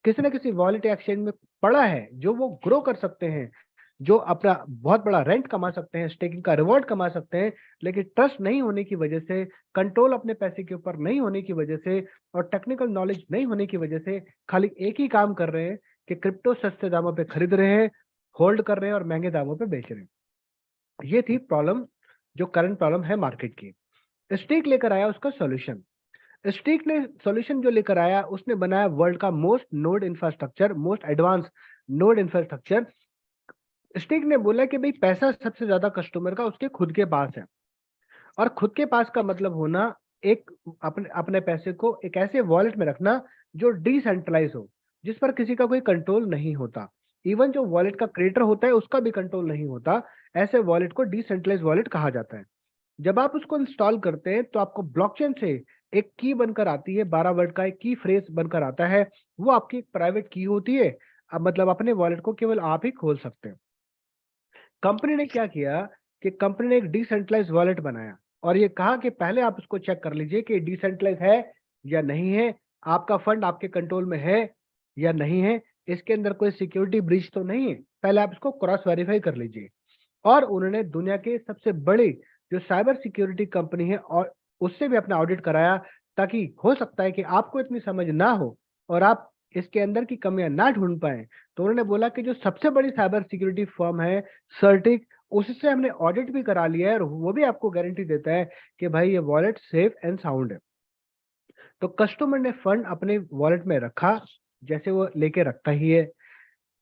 किसी न किसी वॉलेट एक्सचेंज में पड़ा है, जो वो ग्रो कर सकते हैं, जो अपना बहुत बड़ा रेंट कमा सकते हैं, स्टेकिंग का रिवॉर्ड कमा सकते हैं। लेकिन ट्रस्ट नहीं होने की वजह से, कंट्रोल अपने पैसे के ऊपर नहीं होने की वजह से और टेक्निकल नॉलेज नहीं होने की वजह से खाली एक ही काम कर रहे हैं कि क्रिप्टो सस्ते दामों पे खरीद रहे हैं, होल्ड कर रहे हैं और महंगे दामों पे बेच रहे हैं। ये थी प्रॉब्लम, जो करंट प्रॉब्लम है मार्केट की। स्टेक लेकर आया उसका सॉल्यूशन। स्टेक ने सॉल्यूशन जो लेकर आया, उसने बनाया वर्ल्ड का most node infrastructure, most advance node infrastructure. Stake ने बोला कि भाई पैसा सबसे ज्यादा कस्टमर का उसके खुद के पास है। और खुद के पास का मतलब होना एक अपने अपने पैसे को एक ऐसे वॉलेट में रखना जो डिसेंट्रलाइज हो, जिस पर किसी का कोई कंट्रोल नहीं होता। इवन जो वॉलेट का क्रिएटर होता है उसका भी कंट्रोल नहीं होता। ऐसे वॉलेट को डिसेंट्रलाइज वॉलेट कहा जाता है। जब आप उसको इंस्टॉल करते हैं तो आपको ब्लॉकचेन से एक की बनकर आती है, 12 वर्ड का एक की फ्रेज बनकर आता है। वो आपकी एक प्राइवेट की होती है। अब मतलब अपने वॉलेट को केवल आप ही खोल सकते हैं। कंपनी ने क्या किया कि कंपनी ने एक डिसेंट्रलाइज वॉलेट बनाया और ये कहा कि पहले आप उसको चेक कर लीजिए कि डिसेंट्रलाइज है या नहीं है, आपका फंड आपके कंट्रोल में है या नहीं है, इसके अंदर कोई सिक्योरिटी ब्रीच तो नहीं है, पहले आप इसको क्रॉस वेरीफाई कर लीजिए। और उन्होंने दुनिया के सबसे बड़ी जो साइबर सिक्योरिटी कंपनी है और उससे भी अपना ऑडिट कराया, ताकि हो सकता है कि आपको इतनी समझ ना हो और आप इसके अंदर की कमियां ना ढूंढ पाए। तो उन्होंने बोला कि जो सबसे बड़ी साइबर सिक्योरिटी फर्म है सर्टिक, उससे हमने ऑडिट भी करा लिया है और वो भी आपको गारंटी देता है कि भाई ये वॉलेट सेफ एंड साउंड है। तो कस्टमर ने फंड अपने वॉलेट में रखा, जैसे वो लेके रखता ही है।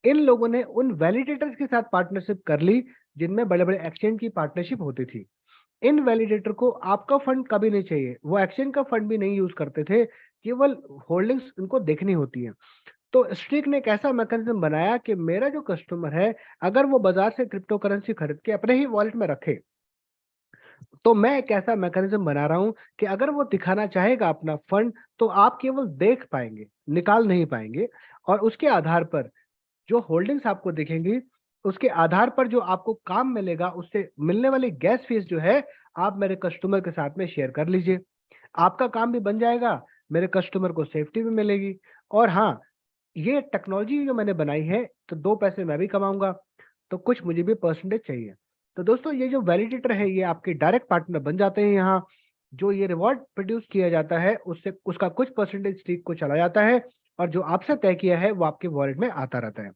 इन लोगों ने उन वैलिडेटर्स के साथ पार्टनरशिप कर ली जिनमें बड़े बड़े एक्सचेंज की पार्टनरशिप होती थी। इन वैलिडेटर को आपका फंड कभी नहीं चाहिए, वो एक्सचेंज का फंड भी नहीं यूज करते थे, केवल होल्डिंग्स इनको देखनी होती है। तो स्ट्रीक ने एक ऐसा मैकेनिज्म बनाया कि मेरा जो कस्टमर है, अगर वो बाजार से क्रिप्टो करेंसी खरीद के अपने ही वॉलेट में रखे, तो मैं एक ऐसा मैकेनिज्म बना रहा हूं कि अगर वो दिखाना चाहेगा अपना फंड, तो आप केवल देख पाएंगे, निकाल नहीं पाएंगे। और उसके आधार पर जो होल्डिंग्स आपको दिखेंगी, उसके आधार पर जो आपको काम मिलेगा, उससे मिलने वाली गैस फीस जो है, आप मेरे कस्टमर के साथ में शेयर कर लीजिए। आपका काम भी बन जाएगा, मेरे कस्टमर को सेफ्टी भी मिलेगी। और हाँ, ये टेक्नोलॉजी जो मैंने बनाई है, तो 2 पैसे मैं भी कमाऊंगा, तो कुछ मुझे भी परसेंटेज चाहिए। तो दोस्तों, ये जो वैलिडेटर है, ये आपके डायरेक्ट पार्टनर बन जाते हैं। यहाँ जो ये रिवॉर्ड प्रोड्यूस किया जाता है, उससे उसका कुछ परसेंटेज स्ट्रीक को चला जाता है, और जो आपसे तय किया है वो आपके वॉलेट में आता रहता है।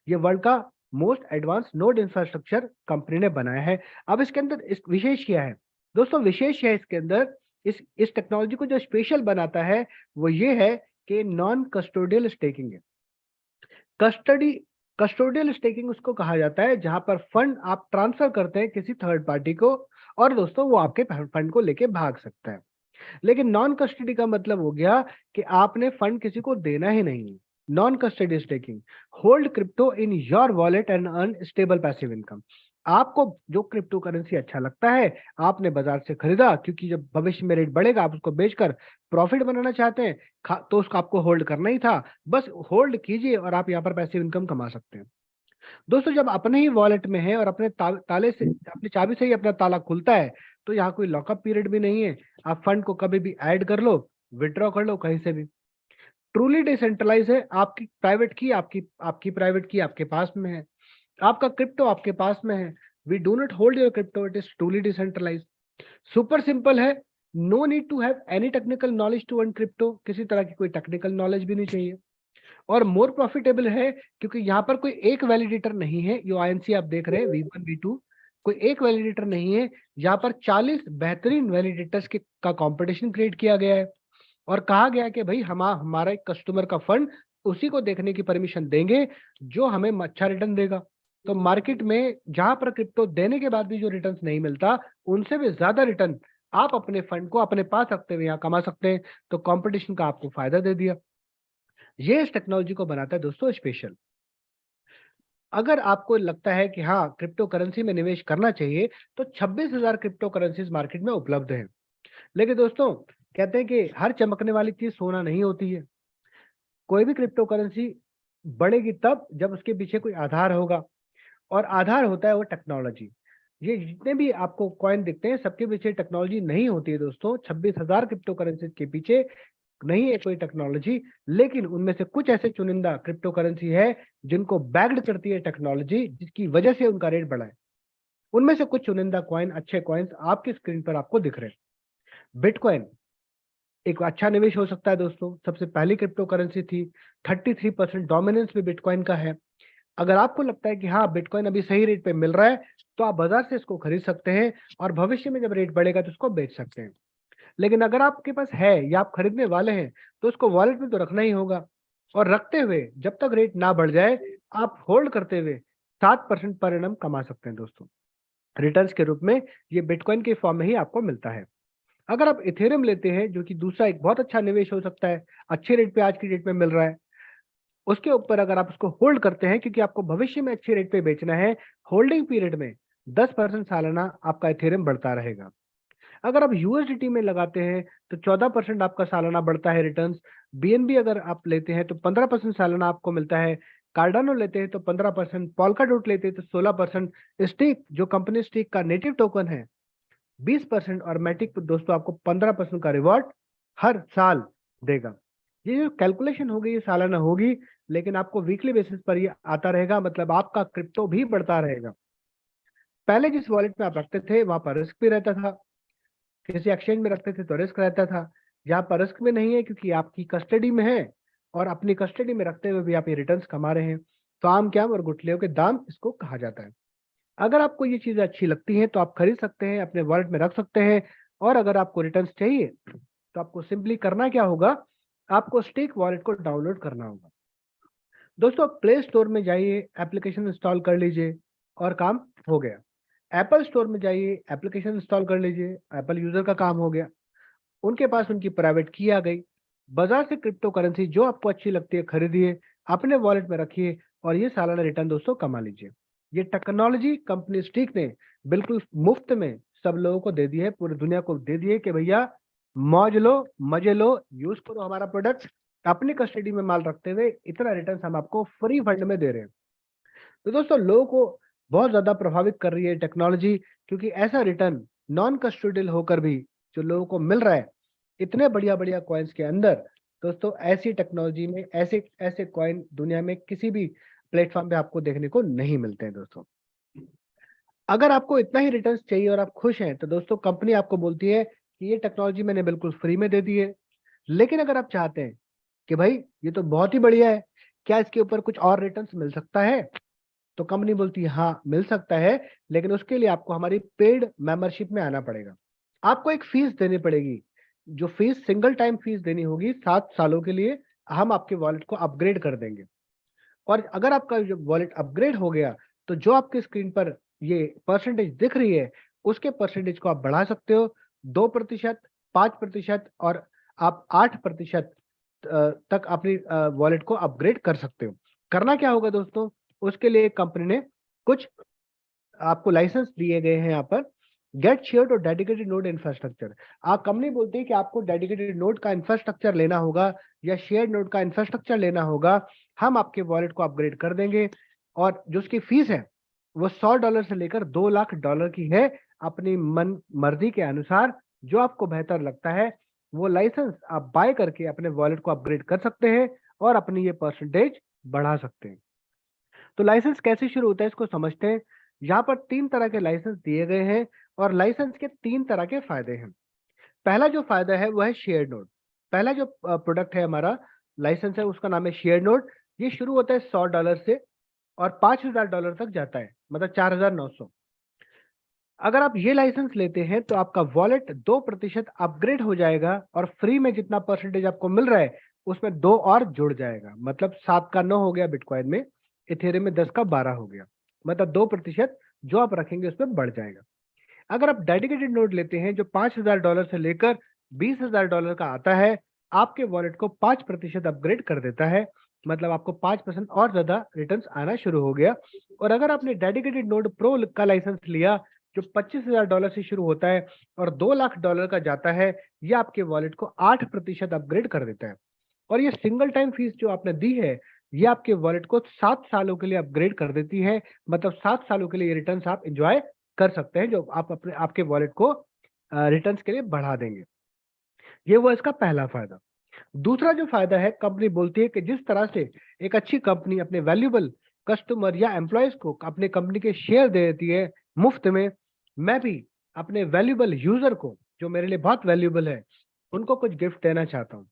ये वर्ल्ड का most advance node infrastructure company ने बनाया है। अब इसके अंदर इस विशेष क्या है दोस्तों, विशेष है इसके अंदर, इस टेक्नोलॉजी को जो स्पेशल बनाता है वो ये है कि नॉन कस्टोडियल स्टेकिंग है। कस्टडी कस्टोडियल स्टेकिंग उसको कहा जाता है जहां पर फंड आप ट्रांसफर करते हैं किसी थर्ड पार्टी को, और दोस्तों वो आपके फंड को लेके भाग सकता है। लेकिन नॉन कस्टडी का मतलब हो गया कि आपने फंड किसी को देना ही नहीं है। Non custody staking, hold crypto in your wallet and earn stable passive income. आपको जो क्रिप्टो करेंसी अच्छा लगता है, आपने बाजार से खरीदा, क्योंकि जब भविष्य में रेट बढ़ेगा आप उसको बेचकर प्रॉफिट बनाना चाहते हैं, तो उसको आपको होल्ड करना ही था। बस होल्ड कीजिए और आप यहाँ पर पैसिव इनकम कमा सकते हैं। दोस्तों, जब अपने ही वॉलेट में है और अपने ताले से, अपनी चाबी से ही अपना ताला खुलता है, तो यहाँ कोई लॉकअप पीरियड भी नहीं है। आप फंड को कभी भी ऐड कर लो, विड्रॉ कर लो कहीं से भी। ट्रूली डिसेंट्रलाइज है, आपकी प्राइवेट की आपकी प्राइवेट की आपके पास में है, आपका क्रिप्टो आपके पास में है। We do not hold your crypto, it is truly decentralize. Super simple है, no need to have any technical knowledge to earn crypto, किसी तरह की कोई टेक्निकल नॉलेज भी नहीं चाहिए। और मोर प्रॉफिटेबल है, क्योंकि यहाँ पर कोई एक वैलिडेटर नहीं है। जो आईएनसी आप देख रहे हैं V1 V2, कोई एक वैलिडेटर नहीं है। यहाँ पर 40 बेहतरीन वैलिडेटर्स के का कंपटीशन क्रिएट किया गया है, और कहा गया है कि भाई हमारा एक कस्टमर का फंड उसी को देखने की परमिशन देंगे जो हमें अच्छा रिटर्न देगा। तो मार्केट में जहां पर क्रिप्टो देने के बाद भी जो रिटर्न नहीं मिलता, उनसे भी ज्यादा रिटर्न आप अपने फंड को अपने पास रखते हुए यहाँ कमा सकते हैं। तो कंपटीशन का आपको फायदा दे दिया। ये इस टेक्नोलॉजी को बनाता है दोस्तों स्पेशल। अगर आपको लगता है कि हाँ, क्रिप्टो करेंसी में निवेश करना चाहिए, तो 26,000 क्रिप्टो करेंसीज मार्केट में उपलब्ध है। लेकिन दोस्तों, कहते हैं कि हर चमकने वाली चीज सोना नहीं होती है। कोई भी क्रिप्टो करेंसी बढ़ेगी तब जब उसके पीछे कोई आधार होगा, और आधार होता है वो टेक्नोलॉजी। ये जितने भी आपको कॉइन दिखते हैं, सबके पीछे टेक्नोलॉजी नहीं होती है दोस्तों। 26,000 क्रिप्टो करेंसीज के पीछे नहीं है कोई टेक्नोलॉजी, लेकिन उनमें से कुछ ऐसे चुनिंदा क्रिप्टो करेंसी है जिनको बैक्ड करती है टेक्नोलॉजी, जिसकी वजह से उनका रेट बढ़ा है। उनमें से कुछ चुनिंदा कॉइन, अच्छे कॉइन्स आपकी स्क्रीन पर आपको दिख रहे हैं। बिटकॉइन एक अच्छा निवेश हो सकता है दोस्तों। सबसे पहली क्रिप्टो करेंसी थी, 33% डोमिनेंस भी बिटकॉइन का है। अगर आपको लगता है कि हाँ, बिटकॉइन अभी सही रेट पे मिल रहा है, तो आप बाजार से इसको खरीद सकते हैं, और भविष्य में जब रेट बढ़ेगा तो इसको बेच सकते हैं। लेकिन अगर आपके पास है या आप खरीदने वाले हैं, तो उसको वॉलेट में तो रखना ही होगा, और रखते हुए जब तक रेट ना बढ़ जाए, आप होल्ड करते हुए 7% पर एनम कमा सकते हैं दोस्तों। रिटर्न्स के रूप में ये बिटकॉइन के फॉर्म में ही आपको मिलता है। अगर आप इथेरियम लेते हैं, जो कि दूसरा एक बहुत अच्छा निवेश हो सकता है, अच्छे रेट पे आज की डेट में मिल रहा है, उसके ऊपर अगर आप उसको होल्ड करते हैं, क्योंकि आपको भविष्य में अच्छे रेट पे बेचना है, होल्डिंग पीरियड में 10% सालाना आपका इथेरियम बढ़ता रहेगा। अगर आप यूएसडीटी में लगाते हैं, तो 14% आपका सालाना बढ़ता है रिटर्न्स। बीएनबी अगर आप लेते हैं तो 15% सालाना आपको मिलता है। कार्डानो लेते हैं तो 15%, पॉल्काडोट लेते हैं तो 16%, स्टिक जो कंपनी स्टिक का नेटिव टोकन है 20%, और मैटिक दोस्तों आपको 15% का रिवॉर्ड हर साल देगा। ये जो कैलकुलेशन होगी ये सालाना होगी, लेकिन आपको वीकली बेसिस पर ये आता रहेगा, मतलब आपका क्रिप्टो भी बढ़ता रहेगा। पहले जिस वॉलेट में आप रखते थे वहां पर रिस्क भी रहता था, किसी एक्सचेंज में रखते थे तो रिस्क रहता था। यहाँ पर रिस्क में नहीं है, क्योंकि आपकी कस्टडी में है, और अपनी कस्टडी में रखते हुए भी आप ये रिटर्न्स कमा रहे हैं। तो आम क्या और गुठलियों के दाम इसको कहा जाता है। अगर आपको ये चीजें अच्छी लगती हैं तो आप खरीद सकते हैं, अपने वॉलेट में रख सकते हैं। और अगर आपको रिटर्न्स चाहिए, तो आपको सिंपली करना क्या होगा, आपको स्टेक वॉलेट को डाउनलोड करना होगा। दोस्तों, प्ले स्टोर में जाइए, एप्लीकेशन इंस्टॉल कर लीजिए, और काम हो गया। एप्पल स्टोर में जाइए, एप्लीकेशन इंस्टॉल कर लीजिए, एप्पल यूजर का काम हो गया। उनके पास उनकी प्राइवेट की आ गई। बाजार से क्रिप्टो करेंसी जो आपको अच्छी लगती है खरीदिए, अपने वॉलेट में रखिए और ये सालाना रिटर्न दोस्तों कमा लीजिए। ये टेक्नोलॉजी कंपनी स्टिक ने बिल्कुल मुफ्त में सब लोगों को दे दी है, पूरी दुनिया को दे दी है कि भैया मौज लो, मजे लो, यूज करो हमारा प्रोडक्ट। अपनी कस्टडी में माल रखते हुए इतना रिटर्न हम आपको फ्री फंड में दे रहे हैं। तो दोस्तों लोगों को बहुत ज्यादा प्रभावित कर रही है टेक्नोलॉजी, क्योंकि ऐसा रिटर्न नॉन कस्टोडियल होकर भी जो लोगों को मिल रहा है इतने बढ़िया बढ़िया कॉइन्स के अंदर। दोस्तों ऐसी टेक्नोलॉजी में ऐसे ऐसे कॉइन दुनिया में किसी भी प्लेटफॉर्म पे आपको देखने को नहीं मिलते हैं दोस्तों। अगर आपको इतना ही रिटर्न चाहिए और आप खुश हैं तो दोस्तों कंपनी आपको बोलती है कि ये टेक्नोलॉजी मैंने बिल्कुल फ्री में दे दी है। लेकिन अगर आप चाहते हैं कि भाई ये तो बहुत ही बढ़िया है, क्या इसके ऊपर कुछ और रिटर्न मिल सकता है, तो कंपनी बोलती है हाँ मिल सकता है, लेकिन उसके लिए आपको हमारी पेड मेंबरशिप में आना पड़ेगा। आपको एक फीस देनी पड़ेगी, जो फीस सिंगल टाइम फीस देनी होगी 7 सालों के लिए। हम आपके वॉलेट को अपग्रेड कर देंगे और अगर आपका जो वॉलेट अपग्रेड हो गया तो जो आपके स्क्रीन पर ये परसेंटेज दिख रही है उसके परसेंटेज को आप बढ़ा सकते हो, 2%, 5% और आप 8% तक अपनी वॉलेट को अपग्रेड कर सकते हो। करना क्या होगा दोस्तों, उसके लिए कंपनी ने कुछ आपको लाइसेंस दिए गए हैं यहाँ पर। गेट शेयर्ड और डेडिकेटेड नोड इंफ्रास्ट्रक्चर। आप कंपनी बोलती है कि आपको डेडिकेटेड नोड का इंफ्रास्ट्रक्चर लेना होगा या शेयर्ड नोड का इंफ्रास्ट्रक्चर लेना होगा, हम आपके वॉलेट को अपग्रेड कर देंगे। और जो उसकी फीस है वो $100 से लेकर $2 लाख की है। अपनी मन मर्जी के अनुसार जो आपको बेहतर लगता है वो लाइसेंस आप बाय करके अपने वॉलेट को अपग्रेड कर सकते हैं और अपनी ये परसेंटेज बढ़ा सकते हैं। तो लाइसेंस कैसे शुरू होता है इसको समझते हैं। यहाँ पर 3 तरह के लाइसेंस दिए गए हैं और लाइसेंस के 3 तरह के फायदे हैं। पहला जो फायदा है वो है शेयर नोड। पहला जो प्रोडक्ट है हमारा लाइसेंस है उसका नाम है शेयर नोड। ये शुरू होता है $100 से और $5,000 तक जाता है, मतलब 4,900। अगर आप ये लाइसेंस लेते हैं तो आपका वॉलेट 2% अपग्रेड हो जाएगा और फ्री में जितना परसेंटेज आपको मिल रहा है उसमें 2 और जुड़ जाएगा, मतलब 7 का 9 हो गया बिटकॉइन में, इथेरियम में 10 का 12 हो गया, मतलब 2% जो आप रखेंगे उसमें बढ़ जाएगा। अगर आप डेडिकेटेड नोड लेते हैं जो $5,000 से लेकर $20,000 का आता है, आपके वॉलेट को 5% अपग्रेड कर देता है, मतलब आपको 5% और ज्यादा रिटर्न्स आना शुरू हो गया। और अगर आपने डेडिकेटेड नोड प्रो का लाइसेंस लिया जो $25,000 से शुरू होता है और $2 लाख का जाता है, ये आपके वॉलेट को 8% अपग्रेड कर देता है। और ये सिंगल टाइम फीस जो आपने दी है ये आपके वॉलेट को 7 सालों के लिए अपग्रेड कर देती है, मतलब 7 सालों के लिए ये रिटर्न्स आप एंजॉय कर सकते हैं जो आप अपने आपके वॉलेट को रिटर्न्स के लिए बढ़ा देंगे। ये हुआ इसका पहला फायदा। दूसरा जो फायदा है, कंपनी बोलती है कि जिस तरह से एक अच्छी कंपनी अपने वैल्यूएबल कस्टमर या एम्प्लॉयज को अपने कंपनी के शेयर दे देती है मुफ्त में, मैं भी अपने वैल्यूएबल यूजर को जो मेरे लिए बहुत वैल्यूएबल है उनको कुछ गिफ्ट देना चाहता हूँ।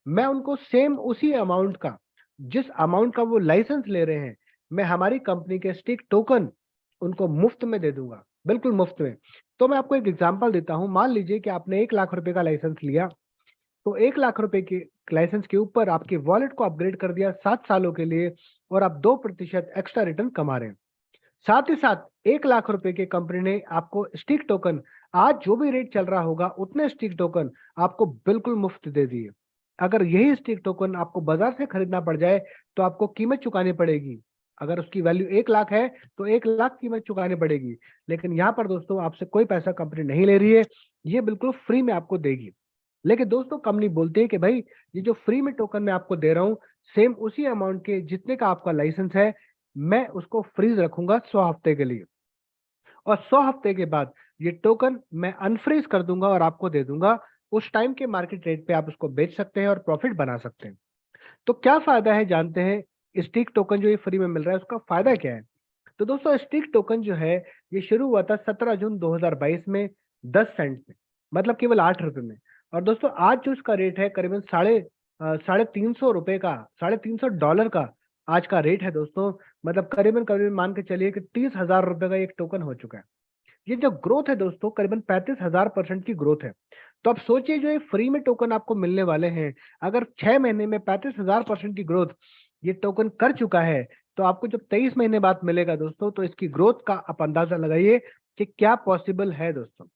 मैं उनको सेम उसी अमाउंट का, जिस अमाउंट का वो लाइसेंस ले रहे हैं, मैं हमारी कंपनी के स्टिक टोकन उनको मुफ्त में दे दूंगा, बिल्कुल मुफ्त में। तो मैं आपको एक एग्जांपल देता हूं। मान लीजिए कि आपने 1 लाख रुपए का लाइसेंस लिया, तो 1 लाख रुपए के लाइसेंस के ऊपर आपके वॉलेट को अपग्रेड कर दिया 7 सालों के लिए और आप 2% एक्स्ट्रा रिटर्न कमा रहे हैं। साथ ही साथ 1 लाख रुपए के कंपनी ने आपको स्टिक टोकन, आज जो भी रेट चल रहा होगा उतने स्टिक टोकन आपको बिल्कुल मुफ्त दे दिए। अगर यही स्टिक टोकन आपको बाजार से खरीदना पड़ जाए तो आपको कीमत चुकानी पड़ेगी। अगर उसकी वैल्यू 1 लाख है तो 1 लाख कीमत चुकानी पड़ेगी। लेकिन यहाँ पर दोस्तों आपसे कोई पैसा कंपनी नहीं ले रही है, ये बिल्कुल फ्री में आपको देगी। लेकिन दोस्तों कंपनी बोलती है कि भाई ये जो फ्री में टोकन मैं आपको दे रहा हूँ सेम उसी अमाउंट के जितने का आपका लाइसेंस है, मैं उसको फ्रीज रखूंगा 100 हफ्ते के लिए और 100 हफ्ते के बाद ये टोकन मैं अनफ्रीज कर दूंगा और आपको दे दूंगा। उस टाइम के मार्केट रेट पे आप उसको बेच सकते हैं और प्रॉफिट बना सकते हैं। तो क्या फायदा है जानते हैं, स्टिक टोकन जो ये फ्री में मिल रहा है उसका फायदा क्या है। तो दोस्तों स्टिक टोकन जो है ये शुरू हुआ था 17 जून 2022 में 10 सेंट में, मतलब केवल 8 रुपए में। और दोस्तों आज जो इसका रेट है करीबन $350 का, $350 का आज का रेट है दोस्तों। मतलब करीबन करीबन मान के चलिए कि 30,000 रुपए का एक टोकन हो चुका है। ये जो ग्रोथ है दोस्तों करीबन 35,000% की ग्रोथ है। तो आप सोचिए जो ये फ्री में टोकन आपको मिलने वाले हैं, अगर 6 महीने में 35,000% की ग्रोथ ये टोकन कर चुका है, तो आपको जब 23 महीने बाद मिलेगा दोस्तों तो इसकी ग्रोथ का आप अंदाजा लगाइए कि क्या पॉसिबल है दोस्तों।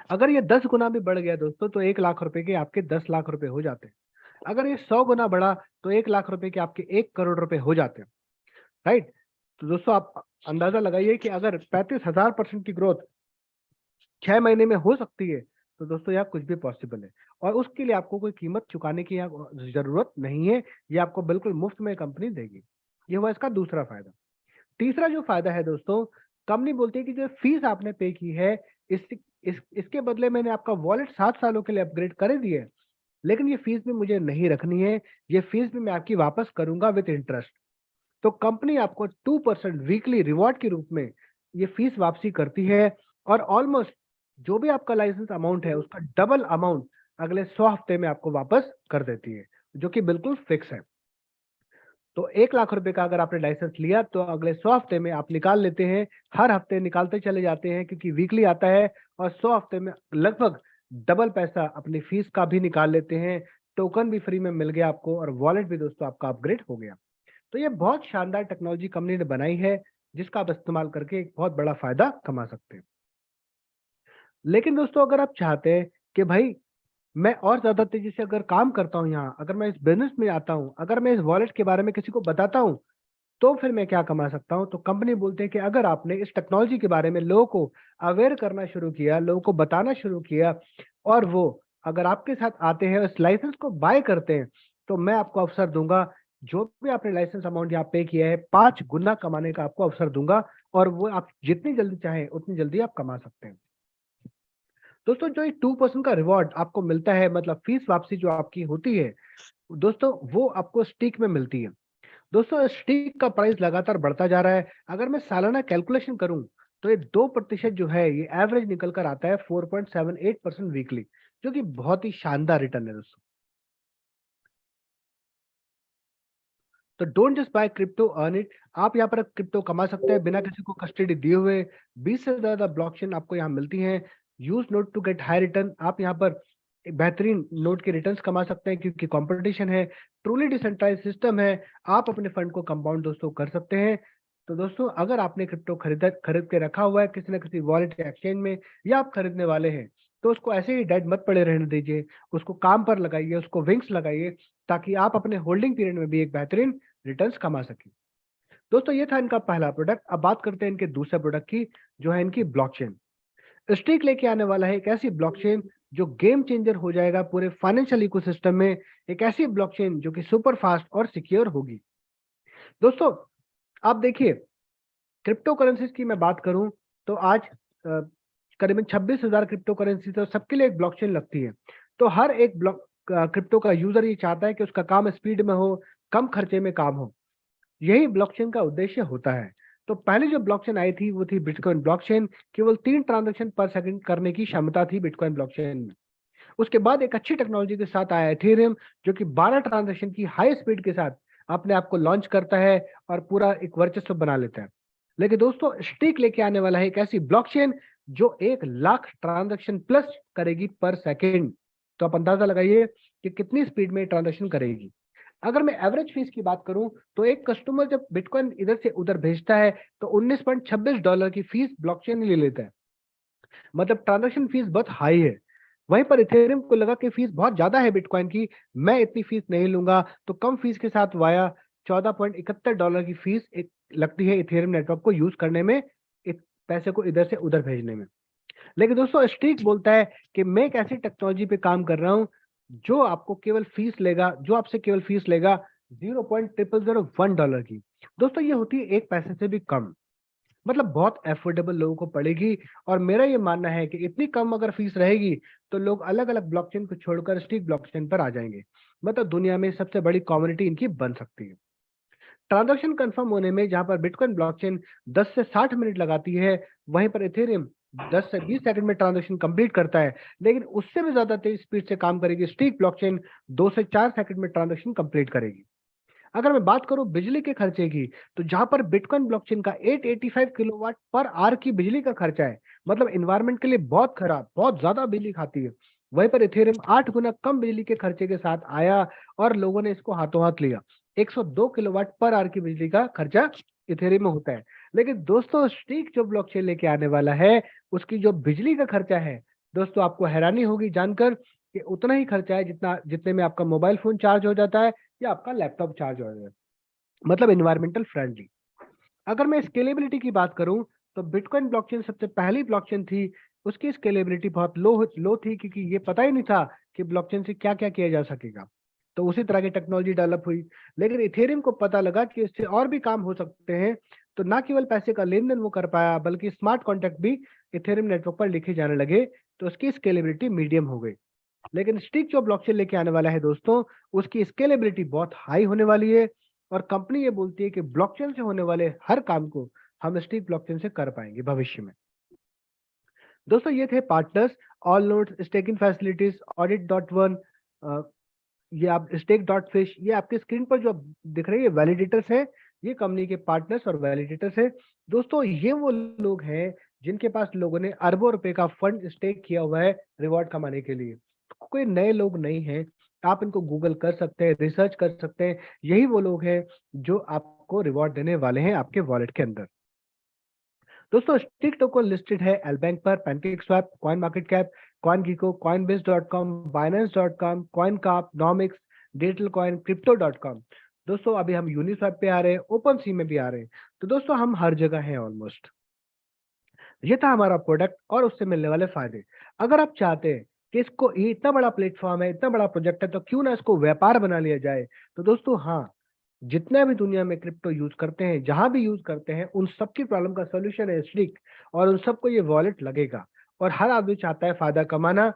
अगर ये 10 गुना भी बढ़ गया दोस्तों तो 1 लाख रुपए के आपके 10 लाख रुपए हो जाते हैं। अगर ये 100 गुना बढ़ा तो 1 लाख रुपए के आपके 1 करोड़ रुपए हो जाते हैं, राइट। तो दोस्तों आप अंदाजा लगाइए कि अगर 35,000% की ग्रोथ 6 महीने में हो सकती है तो दोस्तों यहाँ कुछ भी पॉसिबल है, और उसके लिए आपको कोई कीमत चुकाने की यहाँ जरूरत नहीं है। ये आपको बिल्कुल मुफ्त में कंपनी देगी। ये हुआ इसका दूसरा फायदा। तीसरा जो फायदा है दोस्तों, कंपनी बोलती है कि जो फीस आपने पे की है इसके बदले मैंने आपका वॉलेट 7 सालों के लिए अपग्रेड कर दिए है, लेकिन ये फीस भी मुझे नहीं रखनी है, ये फीस भी मैं आपकी वापस करूंगा विद इंटरेस्ट। तो कंपनी आपको 2% वीकली रिवॉर्ड के रूप में ये फीस वापसी करती है, और ऑलमोस्ट जो भी आपका लाइसेंस अमाउंट है उसका डबल अमाउंट अगले 100 हफ्ते में आपको वापस कर देती है, जो कि बिल्कुल फिक्स है। तो 1 लाख रुपए का अगर आपने लाइसेंस लिया तो अगले 100 हफ्ते में आप निकाल लेते हैं, हर हफ्ते निकालते चले जाते हैं क्योंकि वीकली आता है, और 100 हफ्ते में लगभग डबल पैसा अपनी फीस का भी निकाल लेते हैं। टोकन भी फ्री में मिल गया आपको, और वॉलेट भी दोस्तों आपका अपग्रेड हो गया। तो ये बहुत शानदार टेक्नोलॉजी कंपनी ने बनाई है, जिसका आप इस्तेमाल करके एक बहुत बड़ा फायदा कमा सकते हैं। लेकिन दोस्तों अगर आप चाहते हैं कि भाई मैं और ज्यादा तेजी से अगर काम करता हूँ यहाँ, अगर मैं इस बिजनेस में आता हूँ, अगर मैं इस वॉलेट के बारे में किसी को बताता हूँ, तो फिर मैं क्या कमा सकता हूँ। तो कंपनी बोलते हैं कि अगर आपने इस टेक्नोलॉजी के बारे में लोगों को अवेयर करना शुरू किया, लोगों को बताना शुरू किया, और वो अगर आपके साथ आते हैं इस लाइसेंस को बाय करते हैं, तो मैं आपको अवसर दूंगा, जो भी आपने लाइसेंस अमाउंट यहाँ पे किया है 5 गुना कमाने का आपको अवसर दूंगा, और वो आप जितनी जल्दी चाहें उतनी जल्दी आप कमा सकते हैं। दोस्तों जो ये 2% का रिवॉर्ड आपको मिलता है, मतलब फीस वापसी जो आपकी होती है दोस्तों, वो आपको स्टीक में मिलती है। दोस्तों स्टीक का प्राइस लगातार बढ़ता जा रहा है। अगर मैं सालाना कैलकुलेशन करूं तो ये 2% जो है ये एवरेज निकल कर आता है 4.78% वीकली, जो कि बहुत ही शानदार रिटर्न है दोस्तों। तो don't just by crypto, earn it. आप यहाँ पर क्रिप्टो कमा सकते हैं बिना किसी को कस्टडी दिए हुए। 20 से ज्यादा ब्लॉकचेन आपको यहाँ मिलती हैं। Use node to get high return. आप यहाँ पर एक बेहतरीन नोट के रिटर्न्स कमा सकते हैं क्योंकि कंपटीशन है। ट्रूली डिसेंट्रलाइज्ड सिस्टम है। आप अपने फंड को कंपाउंड दोस्तों कर सकते हैं। तो दोस्तों अगर आपने क्रिप्टो खरीद के रखा हुआ है किसी न किसी वॉलेट या एक्सचेंज में, या आप खरीदने वाले हैं, तो उसको ऐसे ही डेड मत पड़े रहने दीजिए। उसको काम पर लगाइए, उसको विंग्स लगाइए, ताकि आप अपने होल्डिंग पीरियड में भी एक बेहतरीन रिटर्न्स कमा सके। दोस्तों ये था इनका पहला प्रोडक्ट। अब बात करते हैं इनके दूसरे प्रोडक्ट की, जो है इनकी ब्लॉकचेन। स्टीक लेके आने वाला है एक ऐसी ब्लॉकचेन जो गेम चेंजर हो जाएगा पूरे फाइनेंशियल इकोसिस्टम में। एक ऐसी ब्लॉकचेन जो कि सुपर फास्ट और सिक्योर होगी। दोस्तों आप देखिए, क्रिप्टो करेंसीज की मैं बात करूं तो आज करीबन 26,000 क्रिप्टो करेंसी तो सबके लिए एक ब्लॉकचेन लगती है। तो हर एक ब्लॉक क्रिप्टो का यूजर ये चाहता है कि उसका काम स्पीड में हो, कम खर्चे में काम हो। यही ब्लॉकचेन का उद्देश्य होता है। तो पहले जो ब्लॉकचेन आई थी वो थी बिटकॉइन ब्लॉकचेन। केवल 3 ट्रांजैक्शन पर सेकंड करने की क्षमता थी बिटकॉइन ब्लॉकचेन में। उसके बाद एक अच्छी टेक्नोलॉजी के साथ आया एथेरियम, जो कि 12 ट्रांजैक्शन की हाई स्पीड के साथ अपने आप को लॉन्च करता है और पूरा एक वर्चस्व बना लेता है। लेकिन दोस्तों स्टीक लेके आने वाला है एक ऐसी ब्लॉकचेन जो 1 लाख ट्रांजैक्शन प्लस करेगी पर सेकेंड। तो आप अंदाजा लगाइए कि कितनी स्पीड में ट्रांजैक्शन करेगी। अगर मैं एवरेज फीस की बात करूं तो एक कस्टमर जब बिटकॉइन इधर से उधर भेजता है तो $19.26 की फीस ब्लॉकचेन ले लेता है। मतलब ट्रांजैक्शन फीस बहुत हाई है। वहीं पर इथेरियम को लगा कि फीस बहुत ज्यादा है बिटकॉइन की, मैं इतनी फीस नहीं लूंगा, तो कम फीस के साथ वाया $14.71 की फीस एक लगती है इथेरियम नेटवर्क को यूज करने में, पैसे को इधर से उधर भेजने में। लेकिन दोस्तों स्टीक बोलता है कि मैं एक ऐसी टेक्नोलॉजी पे काम कर रहा हूं जो आपको केवल फीस लेगा, जो आपसे केवल फीस लेगा $0.0001 की। दोस्तों ये होती है 1 पैसे से भी कम, मतलब बहुत एफोर्डेबल लोगों को पड़ेगी। और मेरा ये मानना है कि इतनी कम अगर फीस रहेगी तो लोग अलग अलग ब्लॉकचेन को छोड़कर स्टीक ब्लॉकचेन पर आ जाएंगे। मतलब दुनिया में सबसे बड़ी कम्युनिटी इनकी बन सकती है। ट्रांजैक्शन कंफर्म होने में जहां पर बिटकॉइन ब्लॉकचेन 10 से 60 मिनट लगाती है, वहीं पर इथेरियम 10 से 20 सेकंड में ट्रांजैक्शन कंप्लीट करता है। लेकिन उससे भी ज्यादा तेज स्पीड से काम करेगी स्टीक ब्लॉकचेन, 2 से 4 सेकंड में ट्रांजैक्शन कंप्लीट करेगी। अगर मैं बात करूं बिजली के खर्चे की, तो जहां पर बिटकॉइन ब्लॉकचेन का 885 किलोवाट पर आवर की बिजली का खर्चा है, मतलब इन्वायरमेंट के लिए बहुत खराब, बहुत ज्यादा बिजली खाती है, वहीं पर इथेरियम 8 गुना कम बिजली के खर्चे के साथ आया और लोगों ने इसको हाथों हाथ लिया। 102 किलोवाट पर आवर की बिजली का खर्चा इथेरियम में होता है। लेकिन दोस्तों स्टीक जो ब्लॉकचेन लेके आने वाला है, उसकी जो बिजली का खर्चा है, दोस्तों आपको हैरानी होगी जानकर कि उतना ही खर्चा है जितने में आपका मोबाइल फोन चार्ज हो जाता है या आपका लैपटॉप चार्ज हो जाता है, मतलब इन्वायरमेंटल फ्रेंडली। अगर मैं स्केलेबिलिटी की बात करूं तो बिटकॉइन ब्लॉकचेन सबसे पहली ब्लॉकचेन थी, उसकी स्केलेबिलिटी बहुत लो थी क्योंकि ये पता ही नहीं था कि ब्लॉकचेन से क्या क्या किया जा सकेगा। तो उसी तरह की टेक्नोलॉजी डेवलप हुई, लेकिन इथेरियम को पता लगा कि इससे और भी काम हो सकते हैं। तो ना केवल पैसे का लेन देन वो कर पाया, बल्कि स्मार्ट कॉन्ट्रैक्ट भी इथेरियम नेटवर्क पर लिखे जाने लगे, तो उसकी स्केलेबिलिटी मीडियम हो गई। लेकिन स्टिक जो ब्लॉकचेन लेके आने वाला है दोस्तों, उसकी स्केलेबिलिटी बहुत हाई होने वाली है, और कंपनी ये बोलती है कि ब्लॉकचेन से होने वाले हर काम को हम स्टिक ब्लॉकचेन से कर पाएंगे भविष्य में। दोस्तों ये थे partners, all nodes, staking facilities, audit one, ये आप स्टेक डॉट फिश, ये आपके स्क्रीन पर जो दिख रही है वैलिडेटर्स हैं, ये कंपनी के पार्टनर्स और वैलिडेटर्स हैं। दोस्तों ये वो लोग हैं जिनके पास लोगों ने अरबों रुपए का फंड स्टेक किया हुआ है रिवॉर्ड कमाने के लिए। तो कोई नए लोग नहीं हैं, आप इनको गूगल कर सकते हैं, रिसर्च कर सकते हैं, यही वो लोग हैं जो आपको रिवॉर्ड देने वाले हैं आपके वॉलेट के अंदर। दोस्तों स्टिक टोकन लिस्टेड है एलबैंक पर, PancakeSwap, CoinMarketCap, CoinGecko, Coinbase com, Binance com, CoinCap, Nomics, Digital Coin, Crypto com. दोस्तों अभी हम यूनिस्वैप पे आ रहे हैं, ओपन सी में भी आ रहे हैं, तो दोस्तों हम हर जगह हैं ऑलमोस्ट। ये था हमारा प्रोडक्ट और उससे मिलने वाले फायदे। अगर आप चाहते हैं कि इसको, ये इतना बड़ा प्लेटफॉर्म है, इतना बड़ा प्रोजेक्ट है, तो क्यों ना इसको व्यापार बना लिया जाए। तो दोस्तों हाँ, जितने भी दुनिया में क्रिप्टो यूज करते हैं, जहां भी यूज करते हैं, उन सबकी प्रॉब्लम का सोल्यूशन है स्टिक, और उन सबको ये वॉलेट लगेगा। और हर आदमी चाहता है फायदा कमाना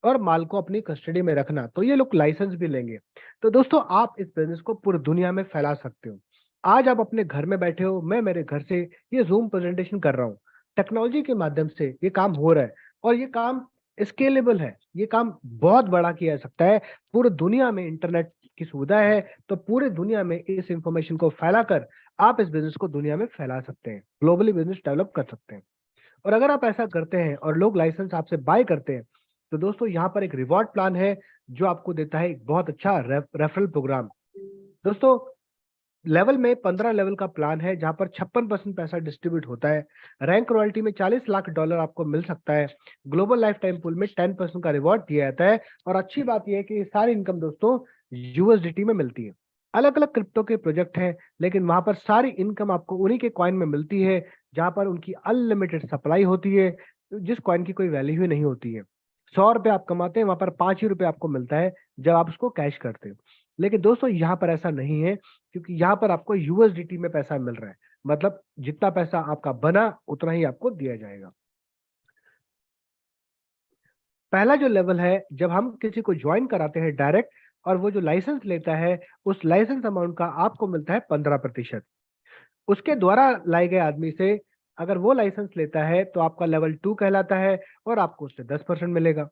और माल को अपनी कस्टडी में रखना, तो ये लोग लाइसेंस भी लेंगे। तो दोस्तों आप इस बिजनेस को पूरी दुनिया में फैला सकते हो। आज आप अपने घर में बैठे हो, मैं मेरे घर से ये जूम प्रेजेंटेशन कर रहा हूँ, टेक्नोलॉजी के माध्यम से ये काम हो रहा है, और ये काम स्केलेबल है, ये काम बहुत बड़ा किया जा सकता है। पूरी दुनिया में इंटरनेट की सुविधा है, तो पूरे दुनिया में इस इंफॉर्मेशन को फैलाकर आप इस बिजनेस को दुनिया में फैला सकते हैं, ग्लोबली बिजनेस डेवलप कर सकते हैं। और अगर आप ऐसा करते हैं और लोग लाइसेंस आपसे बाय करते हैं, तो दोस्तों यहाँ पर एक रिवॉर्ड प्लान है जो आपको देता है एक बहुत अच्छा रेफरल प्रोग्राम। दोस्तों लेवल में 15 लेवल का प्लान है जहां पर 56% पैसा डिस्ट्रीब्यूट होता है। रैंक रॉयल्टी में $40 लाख आपको मिल सकता है। ग्लोबल लाइफ टाइम पूल में 10% का रिवॉर्ड दिया जाता है। और अच्छी बात यह है कि सारी इनकम दोस्तों यूएसडीटी में मिलती है। अलग अलग क्रिप्टो के प्रोजेक्ट हैं, लेकिन वहां पर सारी इनकम आपको उन्हीं के कॉइन में मिलती है जहां पर उनकी अनलिमिटेड सप्लाई होती है, जिस कॉइन की कोई वैल्यू ही नहीं होती है। 100 रुपए आप कमाते हैं, वहां पर 5 ही रुपए आपको मिलता है जब आप उसको कैश करते हैं। लेकिन दोस्तों यहाँ पर ऐसा नहीं है, क्योंकि यहाँ पर आपको यूएसडीटी में पैसा मिल रहा है, मतलब जितना पैसा आपका बना उतना ही आपको दिया जाएगा। पहला जो लेवल है, जब हम किसी को ज्वाइन कराते हैं डायरेक्ट, और वो जो लाइसेंस लेता है, उस लाइसेंस अमाउंट का आपको मिलता है 15%। उसके द्वारा लाए गए आदमी से अगर वो लाइसेंस लेता है तो आपका लेवल 2 कहलाता है, और आपको उससे 10% मिलेगा।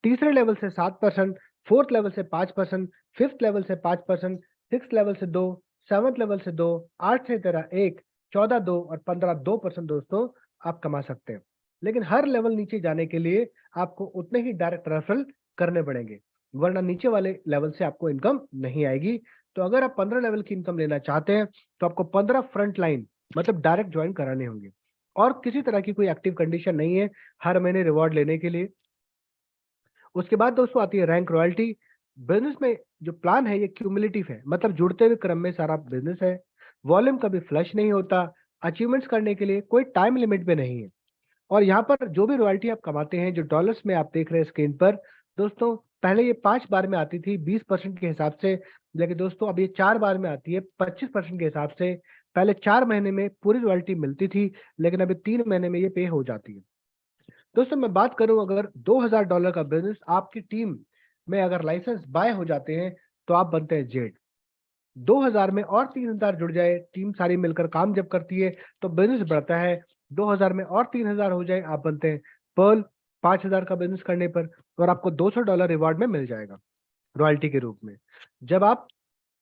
तीसरे लेवल से 7%, फोर्थ लेवल से 5%, फिफ्थ लेवल से 5%, सिक्स लेवल से 2, सेवंथ लेवल से 2, 8 से तेरह 1, 14 2 और 15 2% दोस्तों आप कमा सकते हैं। लेकिन हर लेवल नीचे जाने के लिए आपको उतने ही डायरेक्ट रेफरल करने पड़ेंगे, वरना नीचे वाले लेवल से आपको इनकम नहीं आएगी। तो अगर आप 15 लेवल की इनकम लेना चाहते हैं तो आपको 15 फ्रंट लाइन मतलब डायरेक्ट ज्वाइन कराने होंगे, और किसी तरह की कोई एक्टिव कंडीशन नहीं है हर महीने रिवॉर्ड लेने के लिए। उसके बाद दोस्तों आती है रैंक रॉयल्टी। बिजनेस में जो प्लान है ये क्यूमुलेटिव है, मतलब जुड़ते हुए क्रम में सारा बिजनेस है। वॉल्यूम कभी फ्लश नहीं होता। अचीवमेंट्स करने के लिए कोई टाइम लिमिट भी नहीं है। और यहाँ पर जो भी रॉयल्टी आप कमाते हैं, जो डॉलर्स में आप देख रहे हैं स्क्रीन पर, दोस्तों पहले ये 5 बार में आती थी 20% के हिसाब से, लेकिन दोस्तों अब ये 4 बार में आती है 25% के हिसाब से। पहले 4 महीने में पूरी रॉयल्टी मिलती थी, लेकिन अभी 3 महीने में ये पे हो जाती है। दोस्तों मैं बात करूं, अगर $2000 का बिजनेस आपकी टीम में अगर लाइसेंस बाय हो जाते हैं तो आप बनते हैं जेड। 2000 में और 3000 जुड़ जाए, टीम सारी मिलकर काम जब करती है तो बिजनेस बढ़ता है। 2000 में और 3000 हो जाए, आप बनते हैं पर्ल। 5000 का बिजनेस करने पर और आपको $200 रिवार्ड में मिल जाएगा रॉयल्टी के रूप में। जब आप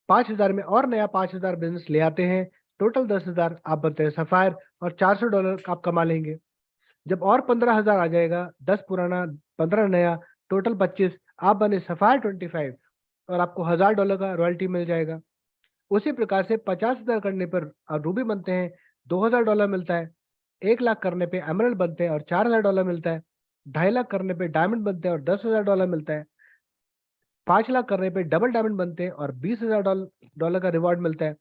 5000 में और नया 5000 बिजनेस ले आते हैं, टोटल 10,000, आप बनते हैं सफायर और $400 आप कमा लेंगे। जब और 15,000 आ जाएगा, 10 पुराना 15 नया, टोटल 25, आप बने सफायर 25, और आपको $1000 का रॉयल्टी मिल जाएगा। उसी प्रकार से 50,000 करने पर रूबी बनते हैं, $2000 मिलता है। 1 लाख करने पे एमरल्ड बनते हैं और $4000 मिलता है। 2.5 लाख करने पे डायमंड बनते हैं और $10,000 मिलता है। 5 लाख करने पे डबल डायमंड बनते हैं और $20,000 का रिवॉर्ड मिलता है।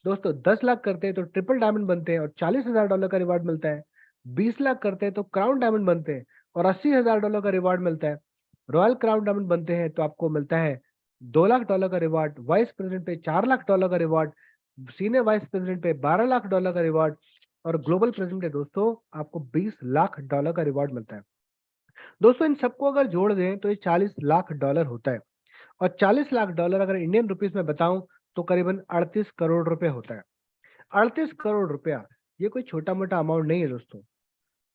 दोस्तों 10 लाख करते हैं तो ट्रिपल डायमंड बनते हैं और $40,000 का रिवॉर्ड मिलता है। 20 लाख करते हैं तो क्राउन डायमंड बनते हैं और $80,000 का रिवॉर्ड मिलता है। रॉयल क्राउन डायमंड बनते हैं तो आपको मिलता है $2 लाख का रिवॉर्ड। वाइस प्रेसिडेंट पे $4 लाख का रिवॉर्ड। सीनियर वाइस प्रेसिडेंट पे $12 लाख का रिवॉर्ड। और ग्लोबल प्रेसिडेंट पे दोस्तों आपको $20 लाख का रिवॉर्ड मिलता है। दोस्तों इन सबको अगर जोड़ दें तो ये $40 लाख होता है। और $40 लाख अगर इंडियन रुपीस में बताऊं तो करीबन 38 करोड़ रुपए होता है। 38 करोड़ रुपया, ये कोई छोटा मोटा अमाउंट नहीं है दोस्तों।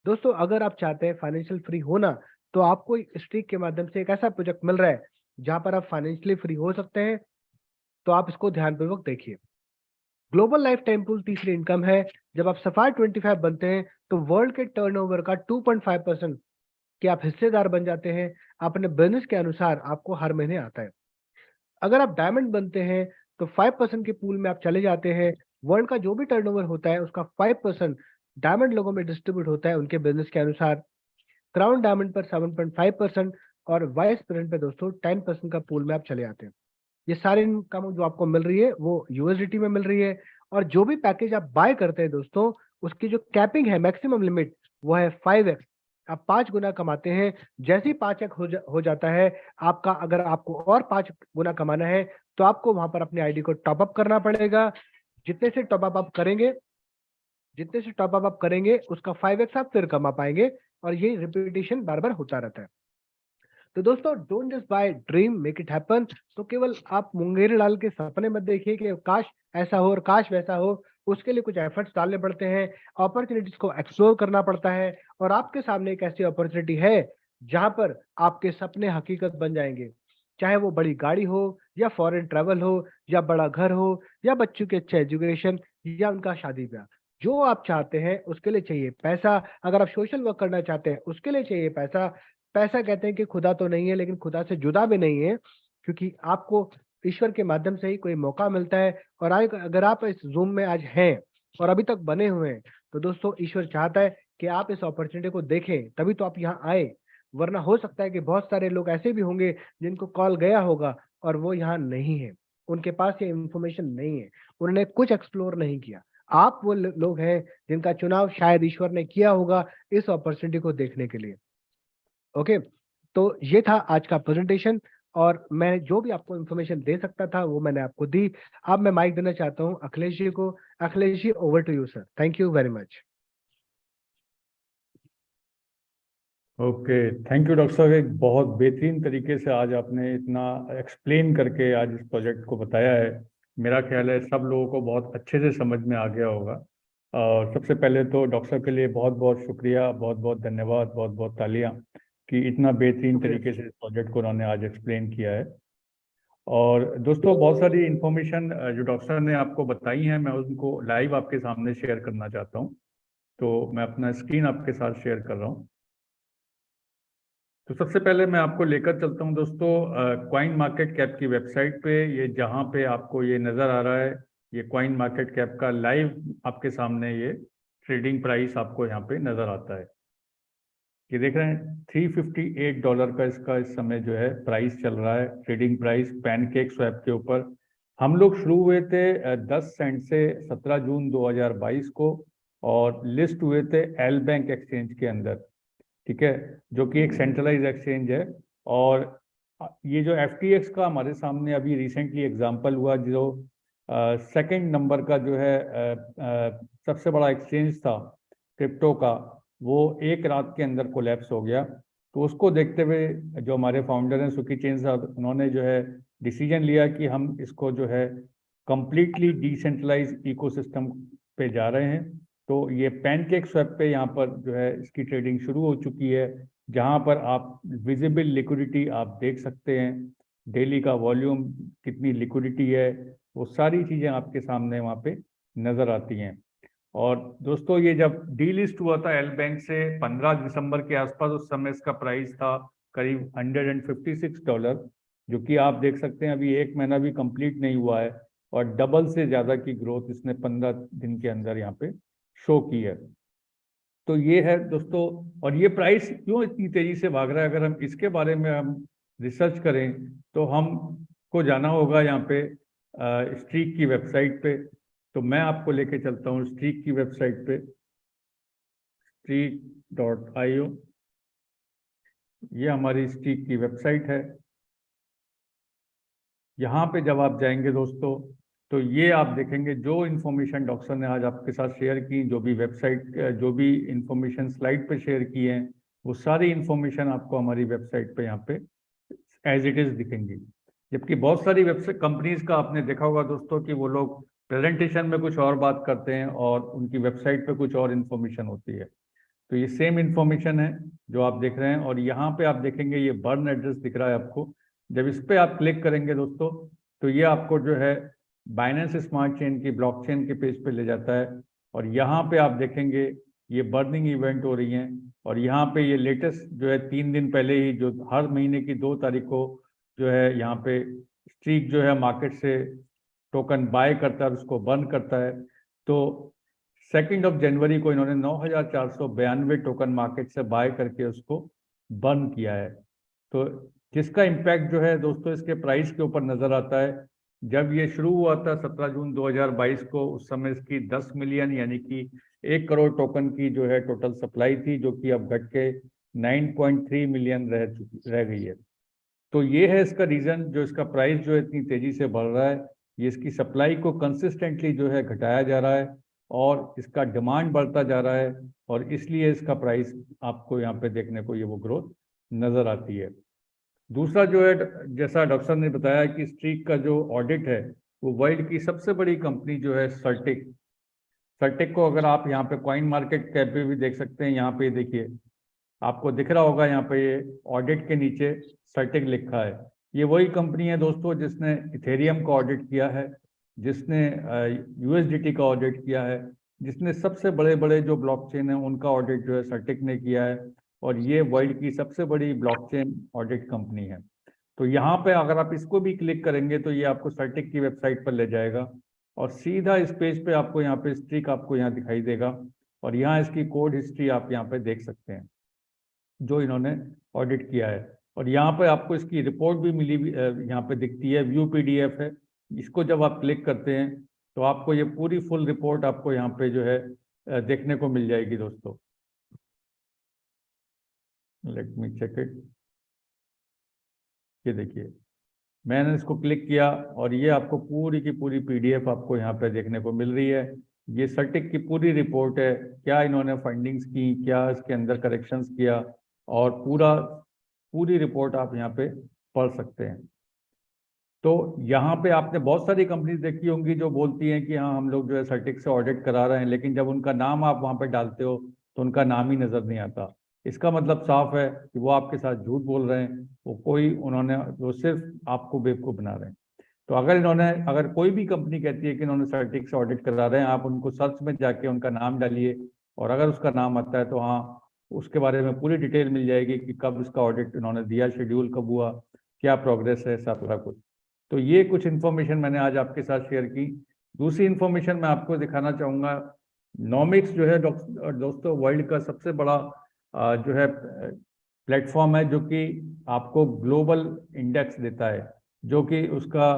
दोस्तों अगर आप चाहते हैं फाइनेंशियल फ्री होना, तो आपको स्ट्रीक के माध्यम से एक ऐसा प्रोजेक्ट मिल रहा है जहां पर आप फाइनेंशियली फ्री हो सकते हैं। तो आप इसको ध्यानपूर्वक देखिए। ग्लोबल लाइफ टाइम पूल तीसरी इनकम है। जब आप सफार 25 बनते हैं तो वर्ल्ड के टर्नओवर का 2.5% के आप हिस्सेदार बन जाते हैं। अपने बिजनेस के अनुसार आपको हर महीने आता है। अगर आप डायमंड बनते हैं तो 5% के पूल में आप चले जाते हैं। वर्ल्ड का जो भी टर्नओवर होता है उसका 5% डायमंड लोगों में डिस्ट्रीब्यूट होता है उनके बिजनेस के अनुसार। क्राउन डायमंड पर 7.5% और वाइस प्रेसिडेंट पे दोस्तों 10% का पूल में आप चले आते हैं। ये सारी इनकम जो आपको मिल रही है वो यूएसडीटी में मिल रही है। और जो भी पैकेज आप बाय करते हैं दोस्तों, उसकी जो कैपिंग है, मैक्सिमम लिमिट, वो है 5x। आप 5 गुना कमाते हैं। जैसे ही 5x हो जाता है आपका, अगर आपको और 5 गुना कमाना है तो आपको वहां पर अपनी आईडी को टॉप अप करना पड़ेगा। जितने से टॉप अप आप करेंगे, जितने से टॉप अप आप करेंगे उसका 5x आप फिर कमा पाएंगे। और ये रिपीटेशन बार बार होता रहता है। तो दोस्तों don't just by dream, make it happen. तो केवल आप मुंगेरी लाल के सपने मत देखिए कि काश ऐसा हो और काश वैसा हो। उसके लिए कुछ एफर्ट्स डालने पड़ते हैं, अपॉर्चुनिटीज को एक्सप्लोर करना पड़ता है। और आपके सामने एक ऐसी अपॉर्चुनिटी है जहां पर आपके सपने हकीकत बन जाएंगे। चाहे वो बड़ी गाड़ी हो, या फॉरेन ट्रैवल हो, या बड़ा घर हो, या बच्चों के अच्छे एजुकेशन, या उनका शादी ब्याह। जो आप चाहते हैं उसके लिए चाहिए पैसा। अगर आप सोशल वर्क करना चाहते हैं उसके लिए चाहिए पैसा। पैसा कहते हैं कि खुदा तो नहीं है, लेकिन खुदा से जुदा भी नहीं है, क्योंकि आपको ईश्वर के माध्यम से ही कोई मौका मिलता है। और आज अगर आप इस जूम में आज हैं और अभी तक बने हुए हैं, तो दोस्तों ईश्वर चाहता है कि आप इस अपॉर्चुनिटी को देखें, तभी तो आप यहाँ आए। वरना हो सकता है कि बहुत सारे लोग ऐसे भी होंगे जिनको कॉल गया होगा और वो यहाँ नहीं है, उनके पास ये इंफॉर्मेशन नहीं है, उन्होंने कुछ एक्सप्लोर नहीं किया। आप वो लोग हैं जिनका चुनाव शायद ईश्वर ने किया होगा इस अपॉर्चुनिटी को देखने के लिए। ओके, तो ये था आज का प्रेजेंटेशन। और मैं जो भी आपको इन्फॉर्मेशन दे सकता था वो मैंने आपको दी। अब मैं माइक देना चाहता हूँ अखिलेश जी को। Akhilesh ji, over to you sir. Thank you very much. Okay, thank you doctor साहब। एक बहुत बेहतरीन तरीके से आज आपने इतना एक्सप्लेन करके आज इस प्रोजेक्ट को बताया है। मेरा ख्याल है सब लोगों को बहुत अच्छे से समझ में आ गया होगा। और सबसे पहले तो डॉक्टर साहब के लिए बहुत बहुत शुक्रिया, बहुत बहुत धन्यवाद, बहुत बहुत तालियां कि इतना बेहतरीन शुक्रिया तरीके से इस प्रोजेक्ट को उन्होंने आज एक्सप्लेन किया है। और दोस्तों बहुत सारी इन्फॉर्मेशन जो डॉक्टर साहब ने आपको बताई हैं, मैं उनको लाइव आपके सामने शेयर करना चाहता हूँ। तो मैं अपना स्क्रीन आपके साथ शेयर कर रहा हूँ। तो सबसे पहले मैं आपको लेकर चलता हूं दोस्तों कॉइन मार्केट कैप की वेबसाइट पे। ये जहां पे आपको ये नज़र आ रहा है, ये कॉइन मार्केट कैप का लाइव आपके सामने ये ट्रेडिंग प्राइस आपको यहाँ पे नज़र आता है। ये देख रहे हैं $358 का इसका इस समय जो है प्राइस चल रहा है, ट्रेडिंग प्राइस पैनकेक स्वैप के ऊपर। हम लोग शुरू हुए थे 10 सेंट से 17 जून 2022 को, और लिस्ट हुए थे एल बैंक एक्सचेंज के अंदर, ठीक है, जो कि एक सेंट्रलाइज एक्सचेंज है। और ये जो FTX का हमारे सामने अभी रिसेंटली एग्जांपल हुआ, जो सेकंड नंबर का जो है सबसे बड़ा एक्सचेंज था क्रिप्टो का, वो एक रात के अंदर कोलैप्स हो गया। तो उसको देखते हुए जो हमारे फाउंडर हैं सुखी चेन साहब, उन्होंने जो है डिसीजन लिया कि हम इसको जो है कंप्लीटली डिसेंट्रलाइज इकोसिस्टम पे जा रहे हैं। तो ये पैनकेक स्वैप पे यहाँ पर जो है इसकी ट्रेडिंग शुरू हो चुकी है, जहाँ पर आप विजिबल लिक्विडिटी आप देख सकते हैं, डेली का वॉल्यूम, कितनी लिक्विडिटी है, वो सारी चीज़ें आपके सामने वहाँ पे नज़र आती हैं। और दोस्तों ये जब डीलिस्ट हुआ था एल बैंक से 15 दिसंबर के आसपास, उस समय इसका प्राइस था करीब $156, जो कि आप देख सकते हैं अभी एक महीना भी कंप्लीट नहीं हुआ है और डबल से ज़्यादा की ग्रोथ इसने 15 दिन के अंदर यहाँ पे शो की है। तो ये है दोस्तों, और ये प्राइस क्यों इतनी तेजी से भाग रहा है, अगर हम इसके बारे में हम रिसर्च करें तो हमको जाना होगा यहाँ पे स्ट्रीक की वेबसाइट पे। तो मैं आपको लेके चलता हूँ स्ट्रीक की वेबसाइट पे, streak.io। ये हमारी स्ट्रीक की वेबसाइट है। यहाँ पे जब आप जाएंगे दोस्तों, तो ये आप देखेंगे जो इन्फॉर्मेशन डॉक्टर ने आज आपके साथ शेयर की, जो भी वेबसाइट, जो भी इन्फॉर्मेशन स्लाइड पे शेयर की है, वो सारी इन्फॉर्मेशन आपको हमारी वेबसाइट पे यहाँ पे एज इट इज दिखेंगी। जबकि बहुत सारी वेबसाइट कंपनीज का आपने देखा होगा दोस्तों कि वो लोग प्रेजेंटेशन में कुछ और बात करते हैं और उनकी वेबसाइट पे कुछ और इन्फॉर्मेशन होती है। तो ये सेम इन्फॉर्मेशन है जो आप देख रहे हैं, और यहाँ पे आप देखेंगे ये बर्न एड्रेस दिख रहा है आपको। जब इस पे आप क्लिक करेंगे दोस्तों, तो ये आपको जो है बाइनेंस स्मार्ट चेन की ब्लॉकचेन के पेज पे ले जाता है, और यहाँ पे आप देखेंगे ये बर्निंग इवेंट हो रही हैं, और यहाँ पे ये लेटेस्ट जो है 3 दिन पहले ही, जो हर महीने की 2 तारीख को जो है यहाँ पे स्ट्रीक जो है मार्केट से टोकन बाय करता है और उसको बर्न करता है। तो 2 जनवरी को इन्होंने 9,492 टोकन मार्केट से बाय करके उसको बर्न किया है। तो जिसका इम्पैक्ट जो है दोस्तों इसके प्राइस के ऊपर नजर आता है। जब ये शुरू हुआ था 17 जून 2022 को, उस समय इसकी 10 मिलियन यानी कि 1 करोड़ टोकन की जो है टोटल सप्लाई थी, जो कि अब घट के 9.3 मिलियन रह गई है। तो ये है इसका रीजन, जो इसका प्राइस जो है इतनी तेजी से बढ़ रहा है। ये इसकी सप्लाई को कंसिस्टेंटली जो है घटाया जा रहा है और इसका डिमांड बढ़ता जा रहा है, और इसलिए इसका प्राइस आपको यहाँ पे देखने को ये वो ग्रोथ नजर आती है। दूसरा जो है, जैसा डॉक्टर ने बताया कि स्ट्रीक का जो ऑडिट है वो वर्ल्ड की सबसे बड़ी कंपनी जो है सर्टिक को अगर आप यहाँ पे कॉइन मार्केट कैप पे भी देख सकते हैं, यहाँ पे देखिए आपको दिख रहा होगा, यहाँ पे ये ऑडिट के नीचे सर्टिक लिखा है। ये वही कंपनी है दोस्तों जिसने इथेरियम का ऑडिट किया है, जिसने यूएसडीटी का ऑडिट किया है, जिसने सबसे बड़े बड़े जो ब्लॉकचेन है उनका ऑडिट जो है सर्टिक ने किया है, और ये वर्ल्ड की सबसे बड़ी ब्लॉकचेन ऑडिट कंपनी है। तो यहाँ पे अगर आप इसको भी क्लिक करेंगे तो ये आपको सर्टिक की वेबसाइट पर ले जाएगा, और सीधा इस पेज पे आपको यहाँ पे स्ट्रीक आपको यहाँ दिखाई देगा, और यहाँ इसकी कोड हिस्ट्री आप यहाँ पे देख सकते हैं जो इन्होंने ऑडिट किया है। और यहाँ पे आपको इसकी रिपोर्ट भी मिली, यहाँ पे दिखती है, व्यू पीडीएफ है। इसको जब आप क्लिक करते हैं तो आपको ये पूरी फुल रिपोर्ट आपको यहाँ पे जो है देखने को मिल जाएगी दोस्तों। Let me check it. ये देखिए मैंने इसको क्लिक किया और ये आपको पूरी की पूरी पीडीएफ आपको यहाँ पे देखने को मिल रही है। ये सर्टिक की पूरी रिपोर्ट है, क्या इन्होंने फंडिंग्स की, क्या इसके अंदर करेक्शंस किया, और पूरी रिपोर्ट आप यहाँ पे पढ़ सकते हैं। तो यहाँ पे आपने बहुत सारी कंपनीज देखी होंगी जो बोलती हैं कि हाँ हम लोग जो है सर्टिक से ऑडिट करा रहे हैं, लेकिन जब उनका नाम आप वहाँ पे डालते हो तो उनका नाम ही नजर नहीं आता। इसका मतलब साफ है कि वो आपके साथ झूठ बोल रहे हैं, वो सिर्फ आपको बेवकूफ़ बना रहे हैं। तो अगर कोई भी कंपनी कहती है कि इन्होंने सर्टिक से ऑडिट करा रहे हैं, आप उनको सर्च में जाके उनका नाम डालिए, और अगर उसका नाम आता है तो हाँ उसके बारे में पूरी डिटेल मिल जाएगी कि कब इसका ऑडिट इन्होंने दिया, शेड्यूल कब हुआ, क्या प्रोग्रेस है, सारा कुछ। तो ये कुछ इन्फॉर्मेशन मैंने आज आपके साथ शेयर की। दूसरी इन्फॉर्मेशन मैं आपको दिखाना चाहूँगा, नॉमिक्स जो है दोस्तों वर्ल्ड का सबसे बड़ा जो है प्लेटफॉर्म है, जो कि आपको ग्लोबल इंडेक्स देता है, जो कि उसका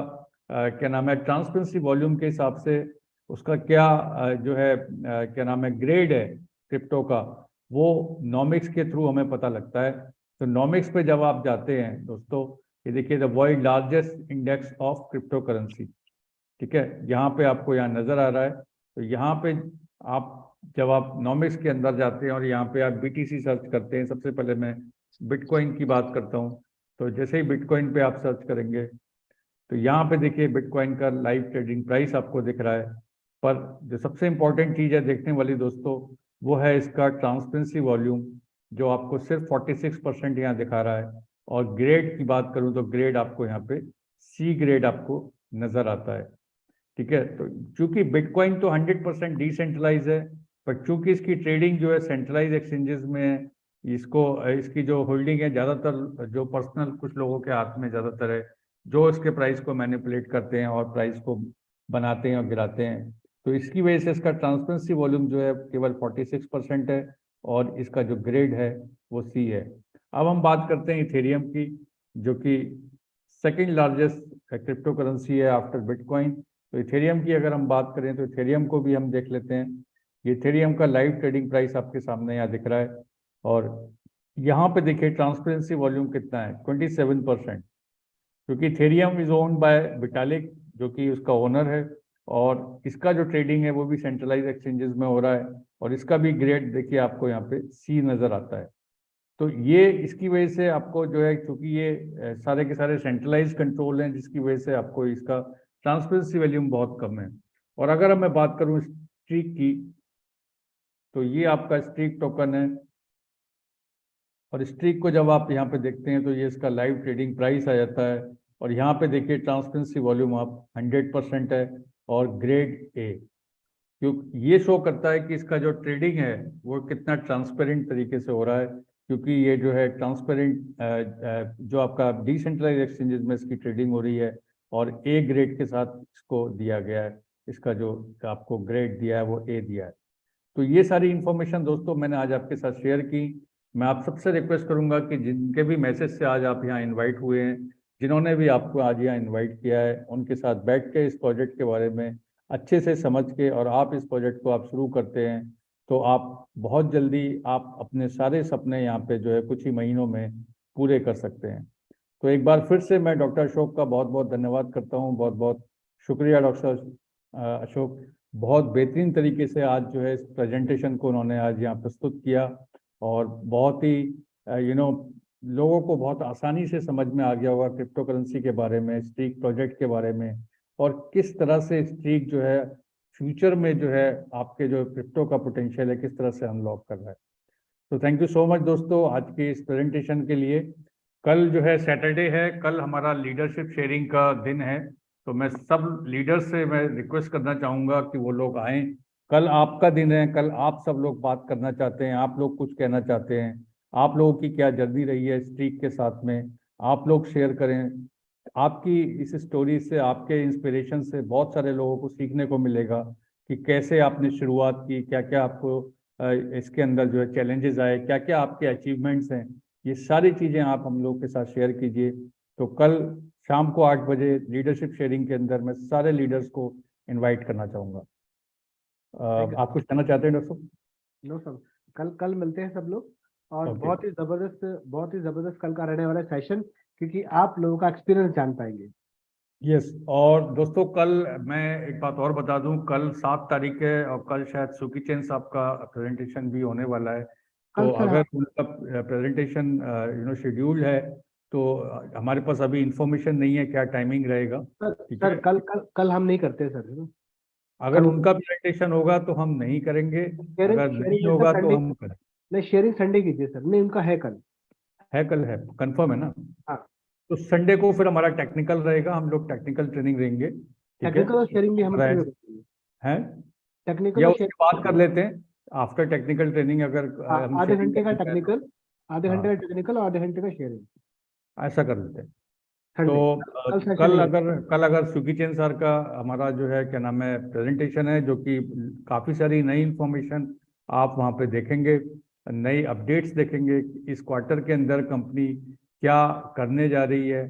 क्या नाम है, ट्रांसपेरेंसी वॉल्यूम के हिसाब से उसका क्या जो है क्या नाम है, ग्रेड है क्रिप्टो का, वो नॉमिक्स के थ्रू हमें पता लगता है। तो नॉमिक्स पे जब आप जाते हैं दोस्तों, ये देखिए the world largest index of crypto currency, ठीक है, यहाँ पे आपको यहाँ नजर आ रहा है। तो यहाँ पे जब आप नॉमिक्स के अंदर जाते हैं और यहाँ पे आप BTC सर्च करते हैं, सबसे पहले मैं बिटकॉइन की बात करता हूँ। तो जैसे ही बिटकॉइन पे आप सर्च करेंगे तो यहाँ पे देखिए बिटकॉइन का लाइव ट्रेडिंग प्राइस आपको दिख रहा है। पर जो सबसे इंपॉर्टेंट चीज़ है देखने वाली दोस्तों, वो है इसका ट्रांसपेरेंसी वॉल्यूम, जो आपको सिर्फ 46% यहाँ दिखा रहा है। और ग्रेड की बात करूँ तो ग्रेड आपको यहाँ पे C ग्रेड आपको नजर आता है, ठीक है। तो चूंकि बिटकॉइन तो 100% डिसेंट्रलाइज है, पर चूंकि इसकी ट्रेडिंग जो है सेंट्रलाइज एक्सचेंजेस में है, इसकी जो होल्डिंग है ज़्यादातर जो पर्सनल कुछ लोगों के हाथ में ज़्यादातर है, जो इसके प्राइस को मैनिपुलेट करते हैं और प्राइस को बनाते हैं और गिराते हैं। तो इसकी वजह से इसका ट्रांसपेरेंसी वॉल्यूम जो है केवल 46% है और इसका जो ग्रेड है वो सी है। अब हम बात करते हैं इथेरियम की, जो कि सेकेंड लार्जेस्ट क्रिप्टो करेंसी है आफ्टर बिटकॉइन। तो इथेरियम की अगर हम बात करें तो इथेरियम को भी हम देख लेते हैं। ये इथेरियम का लाइव ट्रेडिंग प्राइस आपके सामने यहाँ दिख रहा है और यहाँ पे देखिए ट्रांसपेरेंसी वॉल्यूम कितना है, 27%, क्योंकि Ethereum is owned by Vitalik जो कि उसका ओनर है और इसका जो ट्रेडिंग है वो भी सेंट्रलाइज एक्सचेंजेस में हो रहा है और इसका भी ग्रेड देखिए आपको यहाँ पे सी नजर आता है। तो ये इसकी वजह से आपको जो है, क्योंकि ये सारे के सारे सेंट्रलाइज कंट्रोल हैं, जिसकी वजह से आपको इसका ट्रांसपेरेंसी वॉल्यूम बहुत कम है। और अगर मैं बात करूं स्ट्रीक की, तो ये आपका स्ट्रीक टोकन है और स्ट्रीक को जब आप यहाँ पे देखते हैं तो ये इसका लाइव ट्रेडिंग प्राइस आ जाता है और यहाँ पे देखिए ट्रांसपेरेंसी वॉल्यूम आप 100% है और ग्रेड ए, क्योंकि ये शो करता है कि इसका जो ट्रेडिंग है वो कितना ट्रांसपेरेंट तरीके से हो रहा है, क्योंकि ये जो है ट्रांसपेरेंट जो आपका डिसेंट्रलाइज एक्सचेंजेस में इसकी ट्रेडिंग हो रही है और ए ग्रेड के साथ इसको दिया गया है, इसका जो आपको ग्रेड दिया है वो ए दिया है। तो ये सारी इन्फॉर्मेशन दोस्तों मैंने आज आपके साथ शेयर की। मैं आप सबसे रिक्वेस्ट करूंगा कि जिनके भी मैसेज से आज आप यहाँ इनवाइट हुए हैं, जिन्होंने भी आपको आज यहाँ इनवाइट किया है, उनके साथ बैठ के इस प्रोजेक्ट के बारे में अच्छे से समझ के और आप इस प्रोजेक्ट को आप शुरू करते हैं तो आप बहुत जल्दी आप अपने सारे सपने यहाँ पे जो है कुछ ही महीनों में पूरे कर सकते हैं। तो एक बार फिर से मैं डॉक्टर अशोक का बहुत बहुत धन्यवाद करता हूँ। बहुत बहुत शुक्रिया डॉक्टर अशोक, बहुत बेहतरीन तरीके से आज जो है इस प्रेजेंटेशन को उन्होंने आज यहाँ प्रस्तुत किया और बहुत ही लोगों को बहुत आसानी से समझ में आ गया होगा क्रिप्टो करेंसी के बारे में, स्ट्रीक प्रोजेक्ट के बारे में और किस तरह से स्ट्रीक जो है फ्यूचर में जो है आपके जो क्रिप्टो का पोटेंशियल है किस तरह से अनलॉक कर रहा है। तो थैंक यू सो मच दोस्तों आज के इस प्रेजेंटेशन के लिए। कल जो है सैटरडे है, कल हमारा लीडरशिप शेयरिंग का दिन है, तो मैं सब लीडर्स से मैं रिक्वेस्ट करना चाहूँगा कि वो लोग आएँ। कल आपका दिन है, कल आप सब लोग बात करना चाहते हैं, आप लोग कुछ कहना चाहते हैं, आप लोगों की क्या जर्नी रही है स्ट्रीक के साथ में, आप लोग शेयर करें। आपकी इस स्टोरी से, आपके इंस्पिरेशन से बहुत सारे लोगों को सीखने को मिलेगा कि कैसे आपने शुरुआत की, क्या क्या आपको इसके अंदर जो है चैलेंजेस आए, क्या क्या आपके अचीवमेंट्स हैं, ये सारी चीज़ें आप हम लोग के साथ शेयर कीजिए। तो कल शाम को 8 बजे लीडरशिप शेयरिंग के अंदर मैं सारे लीडर्स को इनवाइट करना चाहूँगा। आप कुछ कहना चाहते हैं डॉक्टर साहब? नो सर, कल मिलते हैं सब लोग और Okay. बहुत ही जबरदस्त कल का रहने वाला सेशन, क्योंकि आप लोगों का एक्सपीरियंस जान पाएंगे। यस और दोस्तों कल मैं एक बात और बता दूं, कल 7 तारीख है और कल शायद सुकी चैन साहब का प्रेजेंटेशन भी होने वाला है। तो सर, अगर उनका प्रेजेंटेशन शेड्यूल है तो हमारे पास अभी इंफॉर्मेशन नहीं है क्या टाइमिंग रहेगा। ठीक है, सर कल हम नहीं करते सर। अगर उनका प्रेजेंटेशन होगा तो हम नहीं करेंगे, अगर नहीं होगा तो हम करें। नहीं, शेयरिंग संडे कीजिए सर। नहीं, उनका है कल। कल है, कंफर्म है ना? हाँ, तो संडे को फिर हमारा टेक्निकल रहेगा, हम लोग टेक्निकल ट्रेनिंग देंगे। ठीक है, टेक्निकल और शेयरिंग भी हम है टेक्निकल या और उसके बाद कर लेते हैं आफ्टर टेक्निकल ट्रेनिंग, अगर हम आधे sharing घंटे का करते हैं टेक्निकल, आधे घंटे हाँ, का टेक्निकल और आधे घंटे का शेयरिंग ऐसा कर लेते हैं। संडे। तो कल अगर सुकी चैन सर का हमारा जो है क्या नाम है प्रेजेंटेशन है, जो कि काफ़ी सारी नई इंफॉर्मेशन आप वहाँ पे देखेंगे, नई अपडेट्स देखेंगे, इस क्वार्टर के अंदर कंपनी क्या करने जा रही है,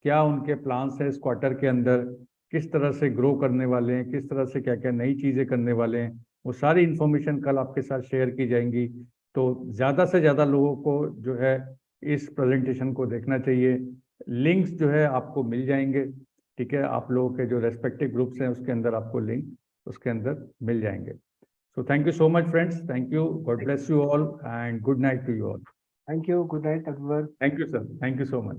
क्या उनके प्लान्स है इस क्वार्टर के अंदर, किस तरह से ग्रो करने वाले हैं, किस तरह से क्या क्या नई चीज़ें करने वाले हैं, वो सारी इन्फॉर्मेशन कल आपके साथ शेयर की जाएंगी। तो ज़्यादा से ज़्यादा लोगों को जो है इस प्रेजेंटेशन को देखना चाहिए। लिंक्स जो है आपको मिल जाएंगे, ठीक है, आप लोगों के जो रेस्पेक्टिव ग्रुप्स हैं उसके अंदर आपको लिंक उसके अंदर मिल जाएंगे। So thank you so much friends, thank you, God bless you all and good night to you all. Thank you, good night everyone. Thank you sir, thank you so much.